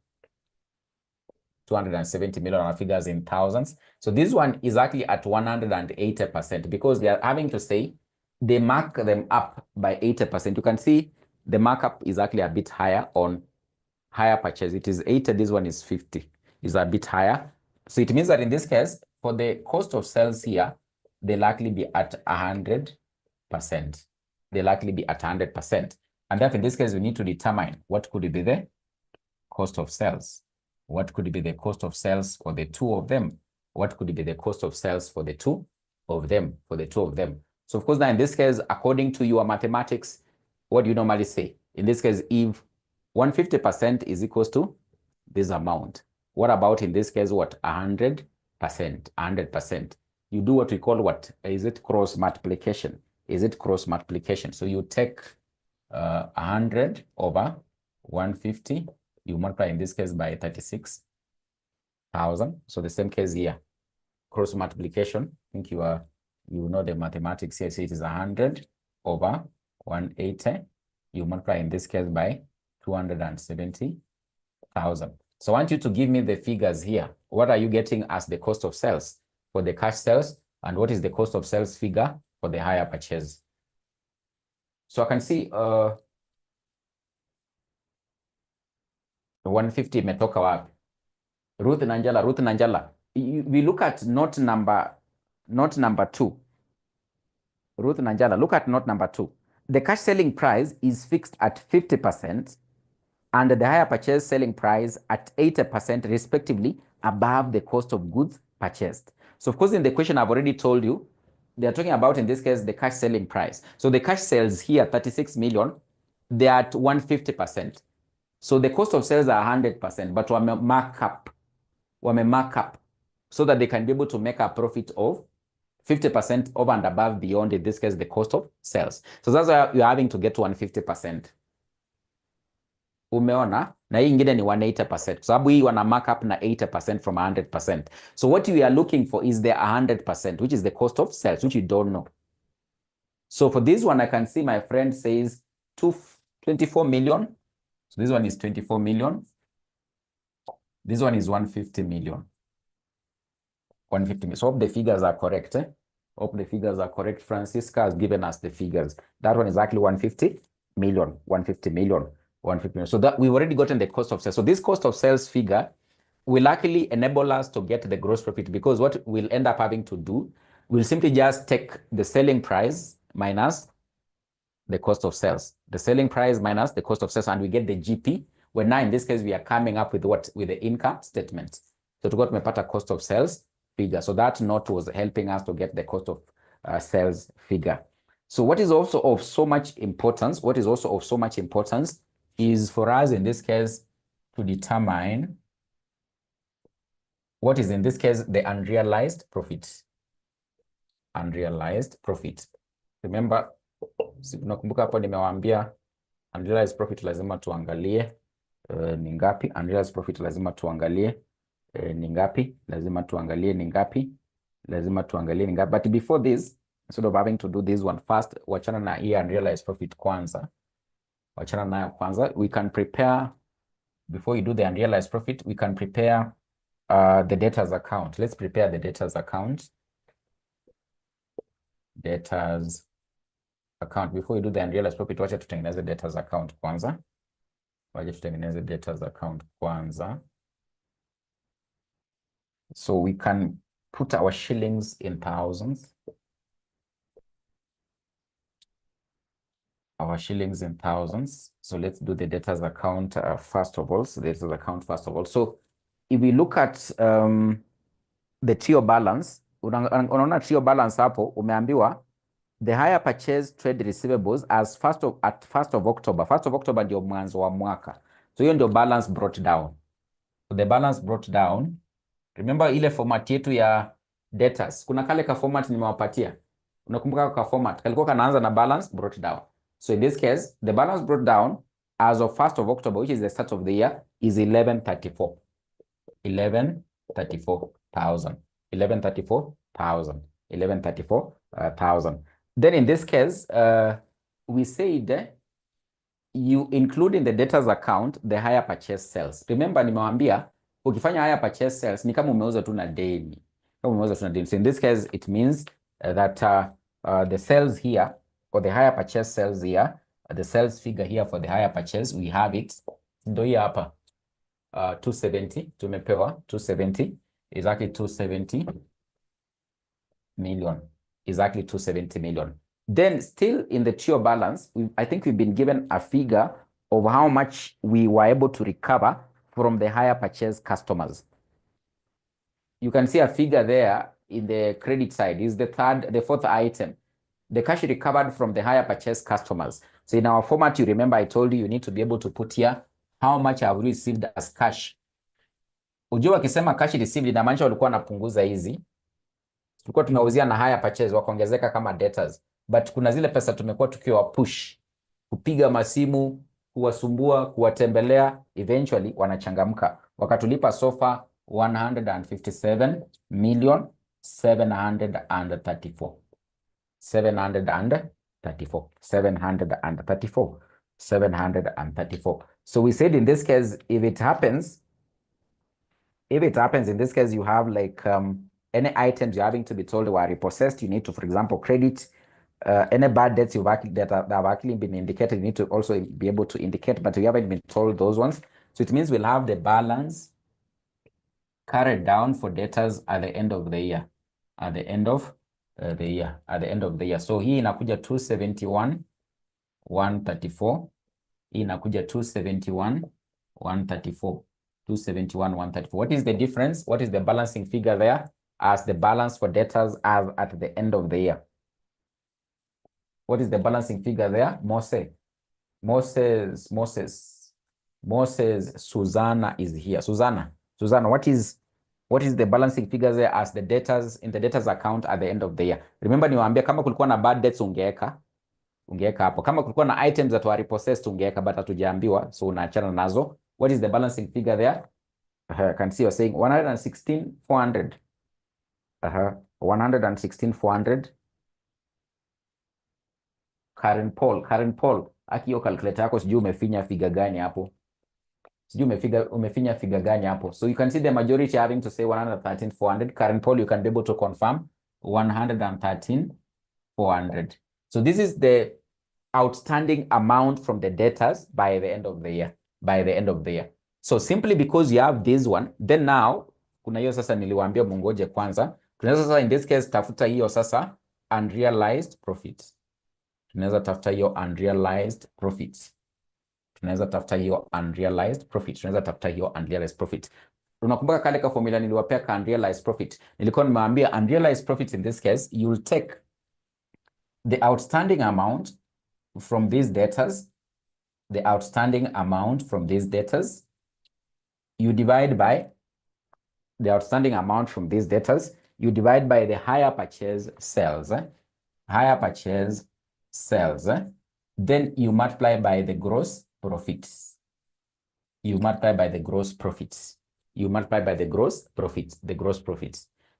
A: 270 million, our figures in thousands. So this one is actually at 180% because they are having to say they mark them up by 80%. You can see the markup is actually a bit higher on hire purchase. It is 80, this one is 50. Is a bit higher. So it means that in this case, for the cost of sales here, they'll likely be at 100%. And therefore, in this case, we need to determine what could be the cost of sales. What could be the cost of sales for the two of them? What could be the cost of sales for the two of them? So of course, now in this case, according to your mathematics, what do you normally say? In this case, if 150% is equals to this amount, what about in this case, what? 100%. You do what we call what? Is it cross multiplication? So you take 100 over 150, you multiply in this case by 36. 1,000. So the same case here. Cross multiplication. I think you know the mathematics here. So it is 100 over 180. You multiply in this case by 270,000. So I want you to give me the figures here. What are you getting as the cost of sales for the cash sales? And what is the cost of sales figure for the hire purchase? So I can see 150 imetoka wapi? Ruth Nanjala. We look at note number 2. Ruth Nanjala, look at note number 2. The cash selling price is fixed at 50% and the hire purchase selling price at 80% respectively above the cost of goods purchased. So of course in the question I've already told you, they are talking about in this case the cash selling price. So the cash sales here 36 million, they are at 150%. So the cost of sales are 100%, but we mark up so that they can be able to make a profit of 50% over and above beyond, in this case, the cost of sales. So that's why you're having to get to 150%. Umeona? Na hii ingine ni 180%. Kwa sababu hii wana mark up na 80% from 100%. So what we are looking for is the 100%, which is the cost of sales, which you don't know. So for this one, I can see my friend says 24 million. So this one is 24 million. This one is 150 million. 150 million. So hope the figures are correct. Hope the figures are correct. Francisca has given us the figures. That one is actually 150 million. 150 million. 150 million. So that we've already gotten the cost of sales. So this cost of sales figure will actually enable us to get the gross profit, because what we'll end up having to do, we'll simply just take the selling price minus the cost of sales. The selling price minus the cost of sales, and we get the GP. Well, now in this case, we are coming up with what? With the income statement. So to got tumepata cost of sales figure. So that note was helping us to get the cost of sales figure. So what is also of so much importance, is for us in this case to determine what is in this case the unrealized profit. Unrealized profit. Remember, nakumbuka hapo nimewaambia unrealized profit lazima tuangalie ni ngapi. Unrealized profit lazima tuangalie ni ngapi. Lazima tuangalie ni ngapi. Lazima tuangalie ni ngapi. But before this, instead of having to do this one first, wachana na hii unrealized profit kwanza. Wachana na kwanza. We can prepare, before you do the unrealized profit, we can prepare the debtors account. Let's prepare the debtors account. Debtors account. Before you do the unrealized profit, wacha tutengeneze debtors account kwanza. Wacha tutengeneze debtors account kwanza. So we can put our shillings in thousands. Our shillings in thousands. So let's do the debtors account first of all. So this is account first of all. So if we look at the trio balance, unaona trio balance hapo umeambiwa the hire purchase trade receivables as at 1st of October. 1st of October ndio mwanzo wa mwaka. So hiyo ndio balance brought down. So the balance brought down. Remember ile format yetu ya debtors. Kuna kale ka format nimewapatia. Unakumbuka ka format? Kalikuwa kanaanza na balance brought down. So in this case, the balance brought down as of 1st of October, which is the start of the year, is 1134. 1134,000. 1134,000. 1134,000. Then in this case, we said you include in the debtors account the hire purchase sales. Remember nimewambia ukifanya hire purchase sales ni kama umeuza tu na deni. Kama umeuza tu na deni. So in this case, it means that the sales here, for the hire purchase sales here, the sales figure here for the hire purchase, we have it. Ndio hii hapa. 270, tumepewa 270, exactly 270 million. Exactly 270 million. Then still in the trio balance, I think we've been given a figure of how much we were able to recover from the hire purchase customers. You can see a figure there in the credit side. Is the fourth item. The cash recovered from the hire purchase customers. So in our format, you remember I told you need to be able to put here how much I've received as cash. Ujua wakisema cash received inamaanisha walikuwa wanapunguza hizi. Tulikuwa tunauzia na hire purchase wakaongezeka kama debtors. But kuna zile pesa tumekuwa tukiwa push, kupiga masimu, kuwasumbua, kuwatembelea, eventually wanachangamka. Wakatulipa sofa 157 million 734. 734. 734. 734. So we said in this case, if it happens in this case, you have like any items you're having to be told were repossessed, you need to, for example, credit any bad debts that have actually been indicated, you need to also be able to indicate, but you haven't been told those ones. So it means we'll have the balance carried down for debtors at the end of the year. At the end of the year. At the end of the year. So hii inakuja 271, 134. Hii inakuja 271, 134. 271, 134. What is the difference? What is the balancing figure there as the balance for debtors as at the end of the year? What is the balancing figure there? Moses, Susanna is here. Susanna, what is the balancing figure there as the debtors in the debtors account at the end of the year? Remember niwaambia kama kulikuwa na bad debts ungeweka hapo. Kama kulikuwa na items that were repossessed ungeweka, but hatujaambiwa, so unaachana nazo. What is the balancing figure there? I can see you're saying 116,400. 116,400. Karen Paul, aki hiyo calculator yako sijui umefinya figure gani hapo. Umefinya figure gani hapo. So you can see the majority having to say 113,400. Karen Paul, you can be able to confirm 113,400. So this is the outstanding amount from the debtors by the end of the year. So simply because you have this one, then now kuna hiyo sasa niliwaambia mungoje kwanza. Tunaweza sasa in this case tafuta hiyo sasa unrealized profits. Tunaweza tafuta hiyo unrealized profits. Unakumbuka kale ka formula niliwapea ka unrealized profit. Nilikuwa nimewaambia unrealized profits in this case, you'll take the outstanding amount from these debtors, you divide by the outstanding amount from these debtors, you divide by the higher purchase sales, then you multiply by the gross profits.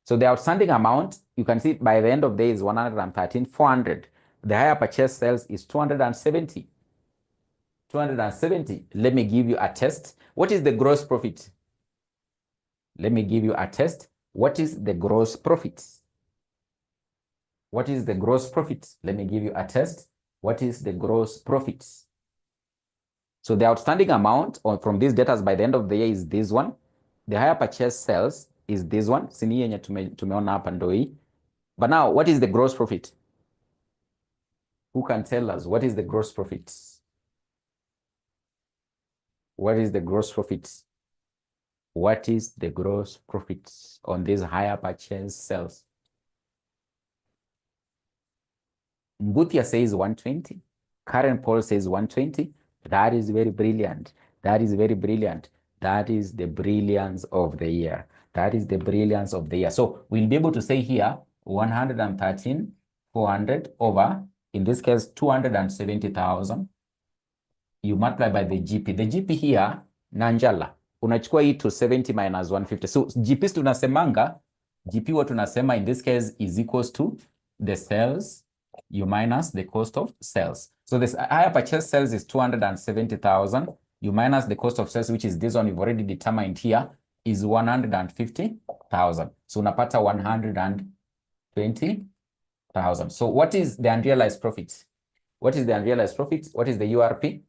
A: So the outstanding amount, you can see by the end of the day is 113,400. The higher purchase sales is 270. Let me give you a test. What is the gross profit? Let me give you a test. What is the gross profit? Let me give you a test. What is the gross profit? So the outstanding amount from these debtors by the end of the year is this one. The higher purchase sales is this one. Sini yenye tumeona hapa ndo hii. But now, what is the gross profit? Who can tell us what is the gross profit? What is the gross profit? What is the gross profit on these higher purchase sales? Mbutia says 120. Karen Paul says 120. That is very brilliant. That is the brilliance of the year. So we'll be able to say here 113,400 over, in this case, 270,000. You multiply by the GP. The GP here, Nanjala, unachukua hii 270 minus 150. So GP tunasemanga, GP what tunasema in this case is equals to the sales, you minus the cost of sales. So this higher purchase sales is 270,000. You minus the cost of sales, which is this one you've already determined here, is 150,000. So unapata 120,000. So what is the unrealized profit? What is the unrealized profit? What is the URP?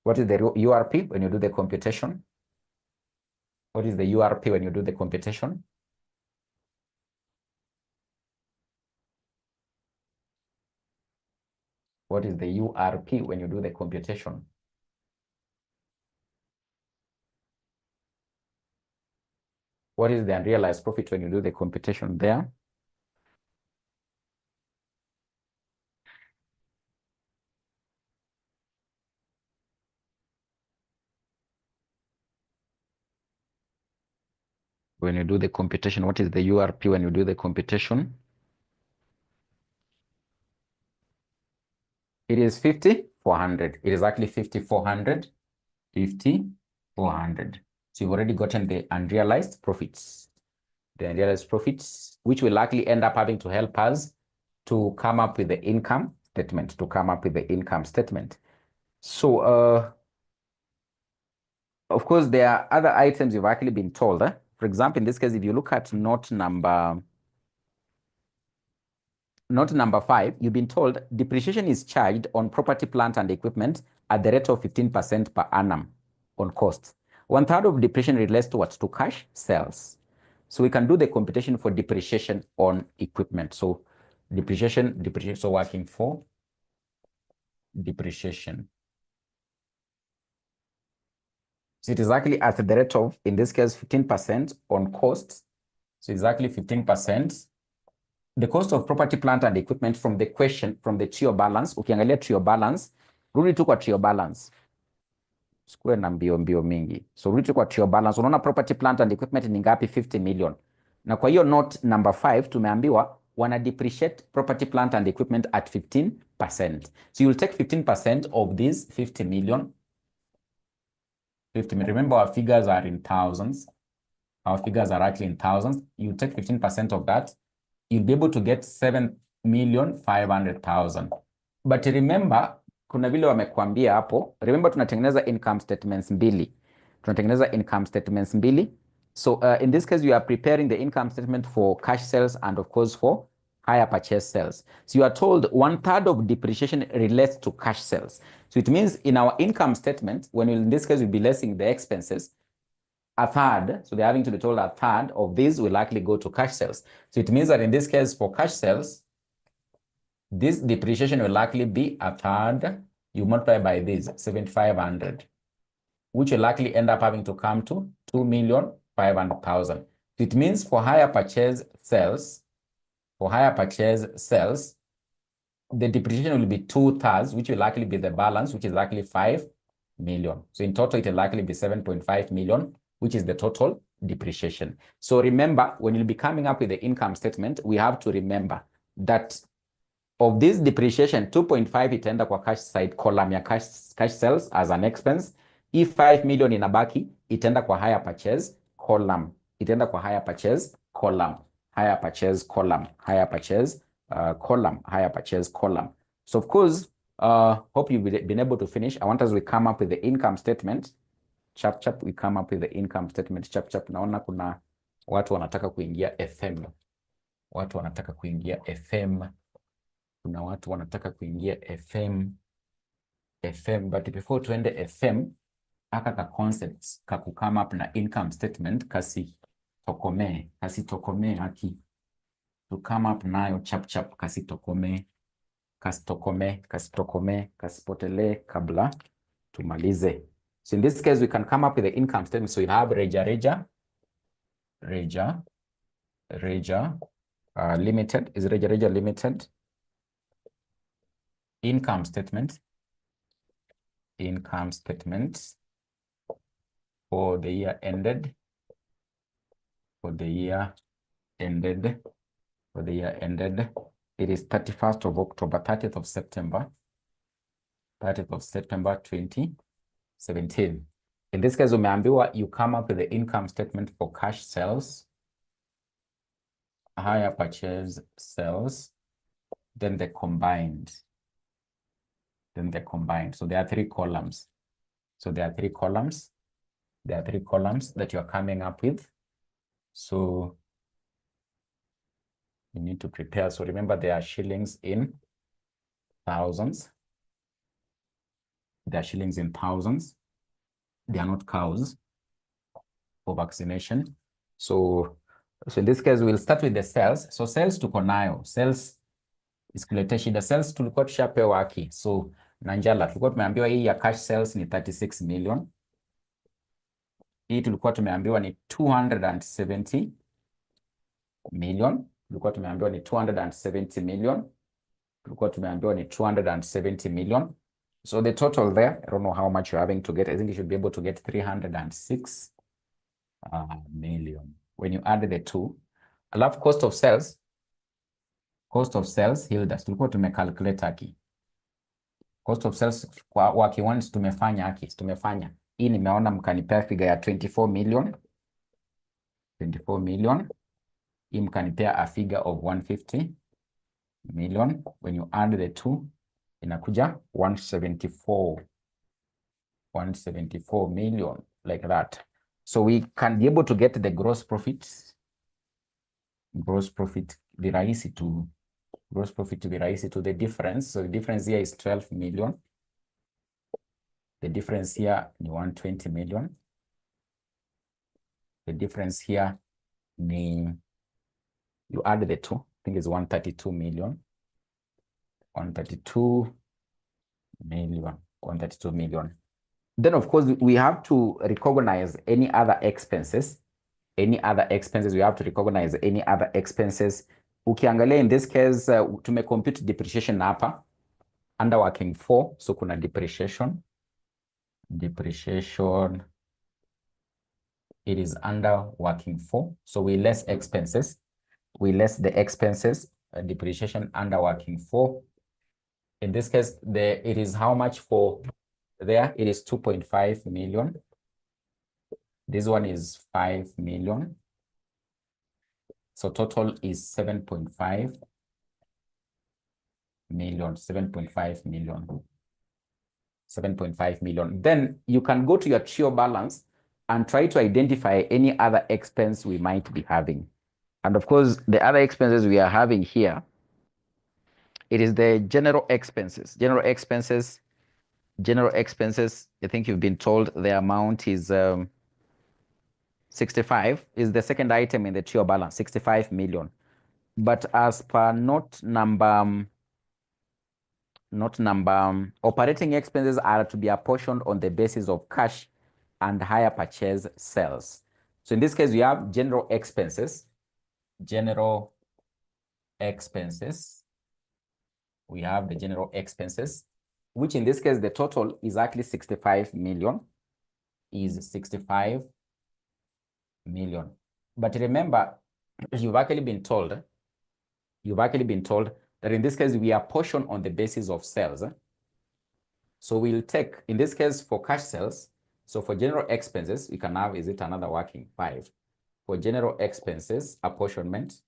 A: What is the URP when you do the computation? What is the URP when you do the computation? What is the URP when you do the computation? What is the unrealized profit when you do the computation there? When you do the computation, what is the URP when you do the computation? It is 5,400. It is actually 5,400. 5,400. So you've already gotten the unrealized profits. The unrealized profits, which will likely end up having to help us to come up with the income statement, So, of course, there are other items you've actually been told. For example, in this case, if you look at note number 5, you've been told depreciation is charged on property, plant, and equipment at the rate of 15% per annum on costs. 1/3 of depreciation relates to what? To cash sales. So we can do the computation for depreciation on equipment. So depreciation, so working for depreciation. So it is actually at the rate of, in this case, 15% on costs. So exactly 15%. The cost of property, plant, and equipment from the question, from the trio balance. Ukiangalia trio balance, rudi tu kwa trio balance. Square na mbio mingi. So rudi tu kwa trio balance. Unaona property, plant, and equipment ni ngapi? 50 million. Na kwa hiyo note number 5, tumeambiwa wana depreciate property, plant, and equipment at 15%. So you'll take 15% of these 50 million. 50 million. Remember, our figures are in thousands. Our figures are actually in thousands. You take 15% of that, you'll be able to get 7,500,000. But remember, kuna vile wamekuambia hapo, remember tunatengeneza income statements mbili. So in this case, you are preparing the income statement for cash sales and of course for hire purchase sales. So you are told 1/3 of depreciation relates to cash sales. So it means in our income statement, when in this case, we'll be lessing the expenses, 1/3, so they're having to be told 1/3 of these will likely go to cash sales. So it means that in this case, for cash sales, this depreciation will likely be 1/3. You multiply by this, 7,500, which will likely end up having to come to 2,500,000. So it means for hire purchase sales, the depreciation will be 2/3, which will likely be the balance, which is likely 5 million. So in total, it will likely be 7.5 million, which is the total depreciation. So remember, when you'll be coming up with the income statement, we have to remember that of this depreciation, 2.5 itaenda kwa cash side column ya cash sales as an expense. If 5 million inabaki, itaenda kwa hire purchase column. Hire purchase column. So of course, hope you've been able to finish. I want us to come up with the income statement. Chap, we come up with the income statement. Chap. Naona kuna watu wanataka kuingia FM. Kuna watu wanataka kuingia FM, but before tuende FM, aka ka concepts ka come up na income statement kasi tokome haki to come up nayo chap kasitokome kasipotele kabla tumalize. So in this case, we can come up with the income statement. So you have Reja Limited. Is Reja Limited? Income statement for the year ended. It is 31st of October, 30th of September 2017. In this case, umeambiwa you come up with the income statement for cash sales, hire purchase sales, then the combined. So there are 3 columns. There are 3 columns that you are coming up with. So you need to prepare. So remember, there are shillings in thousands. They are not cows for vaccination. So in this case, we'll start with the sales. So sales tuko nayo. Sales is kuleta shida. Sales tulikuwa tushapewa haki. So Nanjala, tulikuwa tumeambiwa hii ya cash sales ni 36 million. Hii tulikuwa tumeambiwa ni 270 million. Tulikuwa tumeambiwa ni 270 million. So the total there, I don't know how much you're having to get. I think you should be able to get 306 million. When you add the two, I love cost of sales. Hilda, tulikuwa tumecalculate haki. Cost of sales kwa kiwani tumefanya haki, tumefanya. Hii nimeona mkanipea figure ya 24 million. 24 million. Hii mkanipea a figure of 150 million. When you add the two, inakuja 174 million, like that. So we can be able to get the gross profit. Gross profit virahisi to the difference. So the difference here is 12 million. The difference here is 120 million. The difference here, you add the two, I think it's 132 million. 132 million. Then, of course, we have to recognize any other expenses. We have to recognize any other expenses. Ukiangalia in this case, compute depreciation hapa under working 4. So kuna depreciation. It is under working 4. So we less expenses. We less the expenses. Depreciation under working 4. In this case, it is how much for there? It is 2.5 million. This one is 5 million. So total is 7.5 million. 7.5 million. 7.5 million. Then you can go to your trio balance and try to identify any other expense we might be having. And of course, the other expenses we are having here, it is the general expenses. General expenses, I think you've been told the amount is 65 is the second item in the trio balance, 65 million. But as per note number, operating expenses are to be apportioned on the basis of cash and hire purchase sales. So in this case, we have general expenses. We have the general expenses, which in this case, the total is actually 65 million, is 65 million. But remember, you've actually been told that in this case, we are portioned on the basis of sales. So we'll take, in this case, for cash sales, so for general expenses, we can have, is it another working 5? For general expenses, apportionment,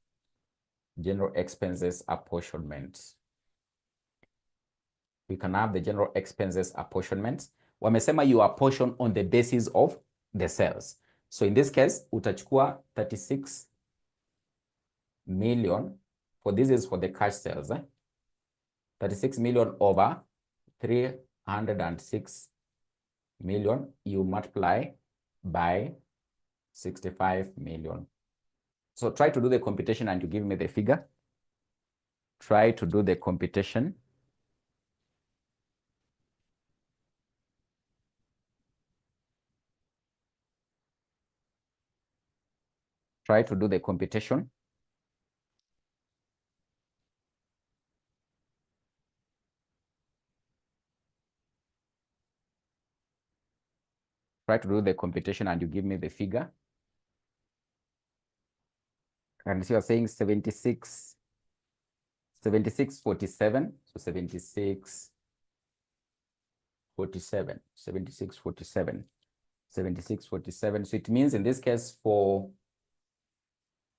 A: we can have the general expenses apportionment. Wamesema you apportion on the basis of the sales. So in this case, utachukua 36 million. For this is for the cash sales. 36 million over 306 million. You multiply by 65 million. So try to do the computation and you give me the figure. Try to do the computation. Try to do the computation. Try to do the computation and you give me the figure. And so you're saying 76, 46. So 76, 47. So it means in this case for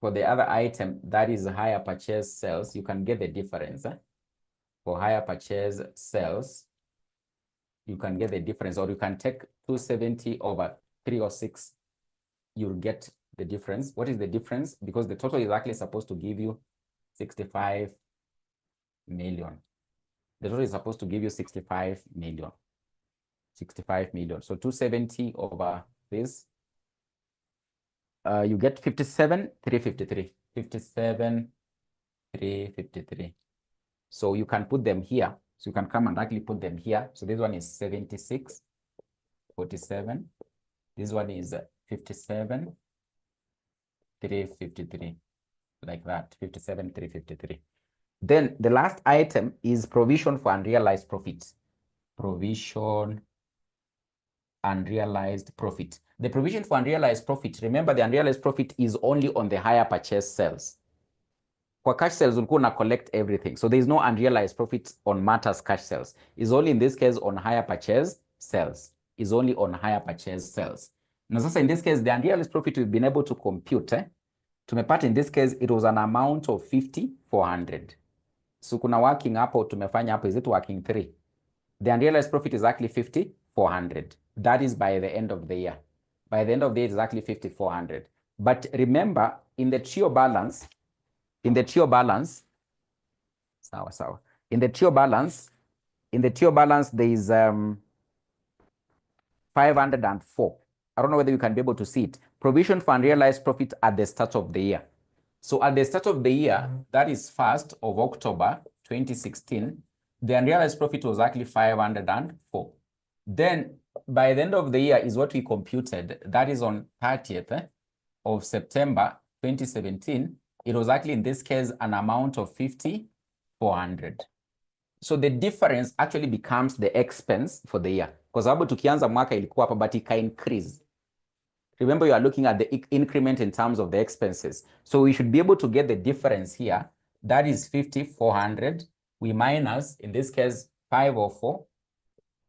A: the other item, that is higher purchase sales, you can get the difference. For higher purchase sales, you can get the difference, or you can take 270 over 306. You'll get the difference. What is the difference? Because the total is actually supposed to give you 65 million. The total is supposed to give you 65 million. 65 million. So 270 over this, you get 57,353. 57,353. So you can put them here. So you can come and actually put them here. So this one is 76,47. This one is 57,353. Like that, 57,353. Then the last item is provision for unrealized profits. Provision unrealized profit. The provision for unrealized profit, remember the unrealized profit is only on the higher purchase sales. For cash sales, we'll go and collect everything. So there's no unrealized profit on matters cash sales. It's only in this case on higher purchase sales. is only on higher purchase sales. Now, sasa in this case, the unrealized profit we've been able to compute, tumepata in this case, it was an amount of 50,400. So kuna working hapo, tumefanya hapo, is it working 3? The unrealized profit is actually 5,400. That is by the end of the year. By the end of the year, it's actually 5,400. But remember, in the trio balance, in the trio balance, there is 504. I don't know whether you can be able to see it. Provision for unrealized profit at the start of the year. So at the start of the year, that is 1st of October 2016, the unrealized profit was actually 504. Then by the end of the year is what we computed. That is on 30th of September 2017. It was actually in this case an amount of 5,400. So the difference actually becomes the expense for the year. Kwa sababu tukianza mwaka ilikuwa hapa but ika increase. Remember, you are looking at the increment in terms of the expenses. So we should be able to get the difference here. That is 5,400. We minus, in this case, 504.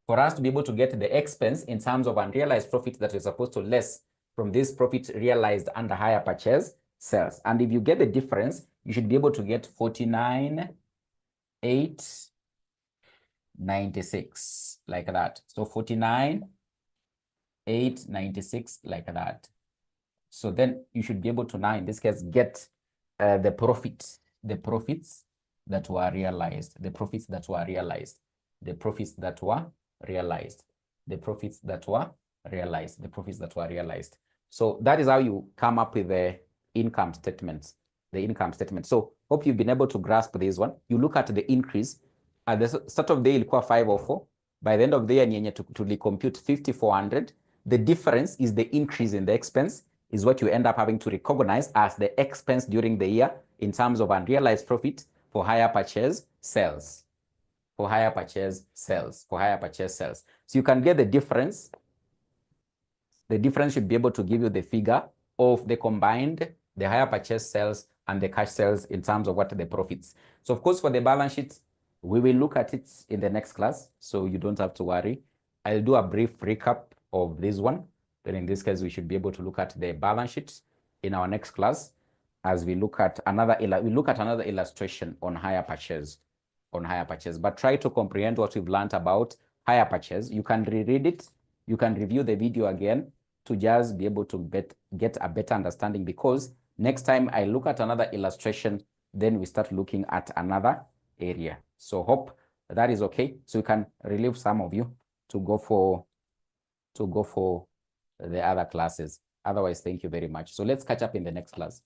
A: For us to be able to get the expense in terms of unrealized profit that we're supposed to less from this profit realized under higher purchase sales. And if you get the difference, you should be able to get 49,896 like that. So 49,896 like that. So then you should be able to now, in this case, get the profits that were realized, the profits that were realized, the profits that were realized, the profits that were realized, the profits that were realized. So that is how you come up with the income statements, the income statement. So hope you've been able to grasp this one. You look at the increase. At the start of the year, ilikuwa 504. By the end of the year, ni yenye compute 5,400. The difference is the increase in the expense is what you end up having to recognize as the expense during the year in terms of unrealized profit for higher purchase sales. For higher purchase sales. For higher purchase sales. So you can get the difference. The difference should be able to give you the figure of the combined, the higher purchase sales and the cash sales in terms of what the profits. So of course, for the balance sheet, we will look at it in the next class, so you don't have to worry. I'll do a brief recap of this one. Then in this case, we should be able to look at the balance sheet in our next class as we look at another illustration on higher purchase, But try to comprehend what we've learned about higher purchase. You can reread it. You can review the video again to just be able to get a better understanding, because next time I look at another illustration, then we start looking at another area. So hope that is okay. So you can relieve some of you to go for the other classes. Otherwise, thank you very much. So let's catch up in the next class.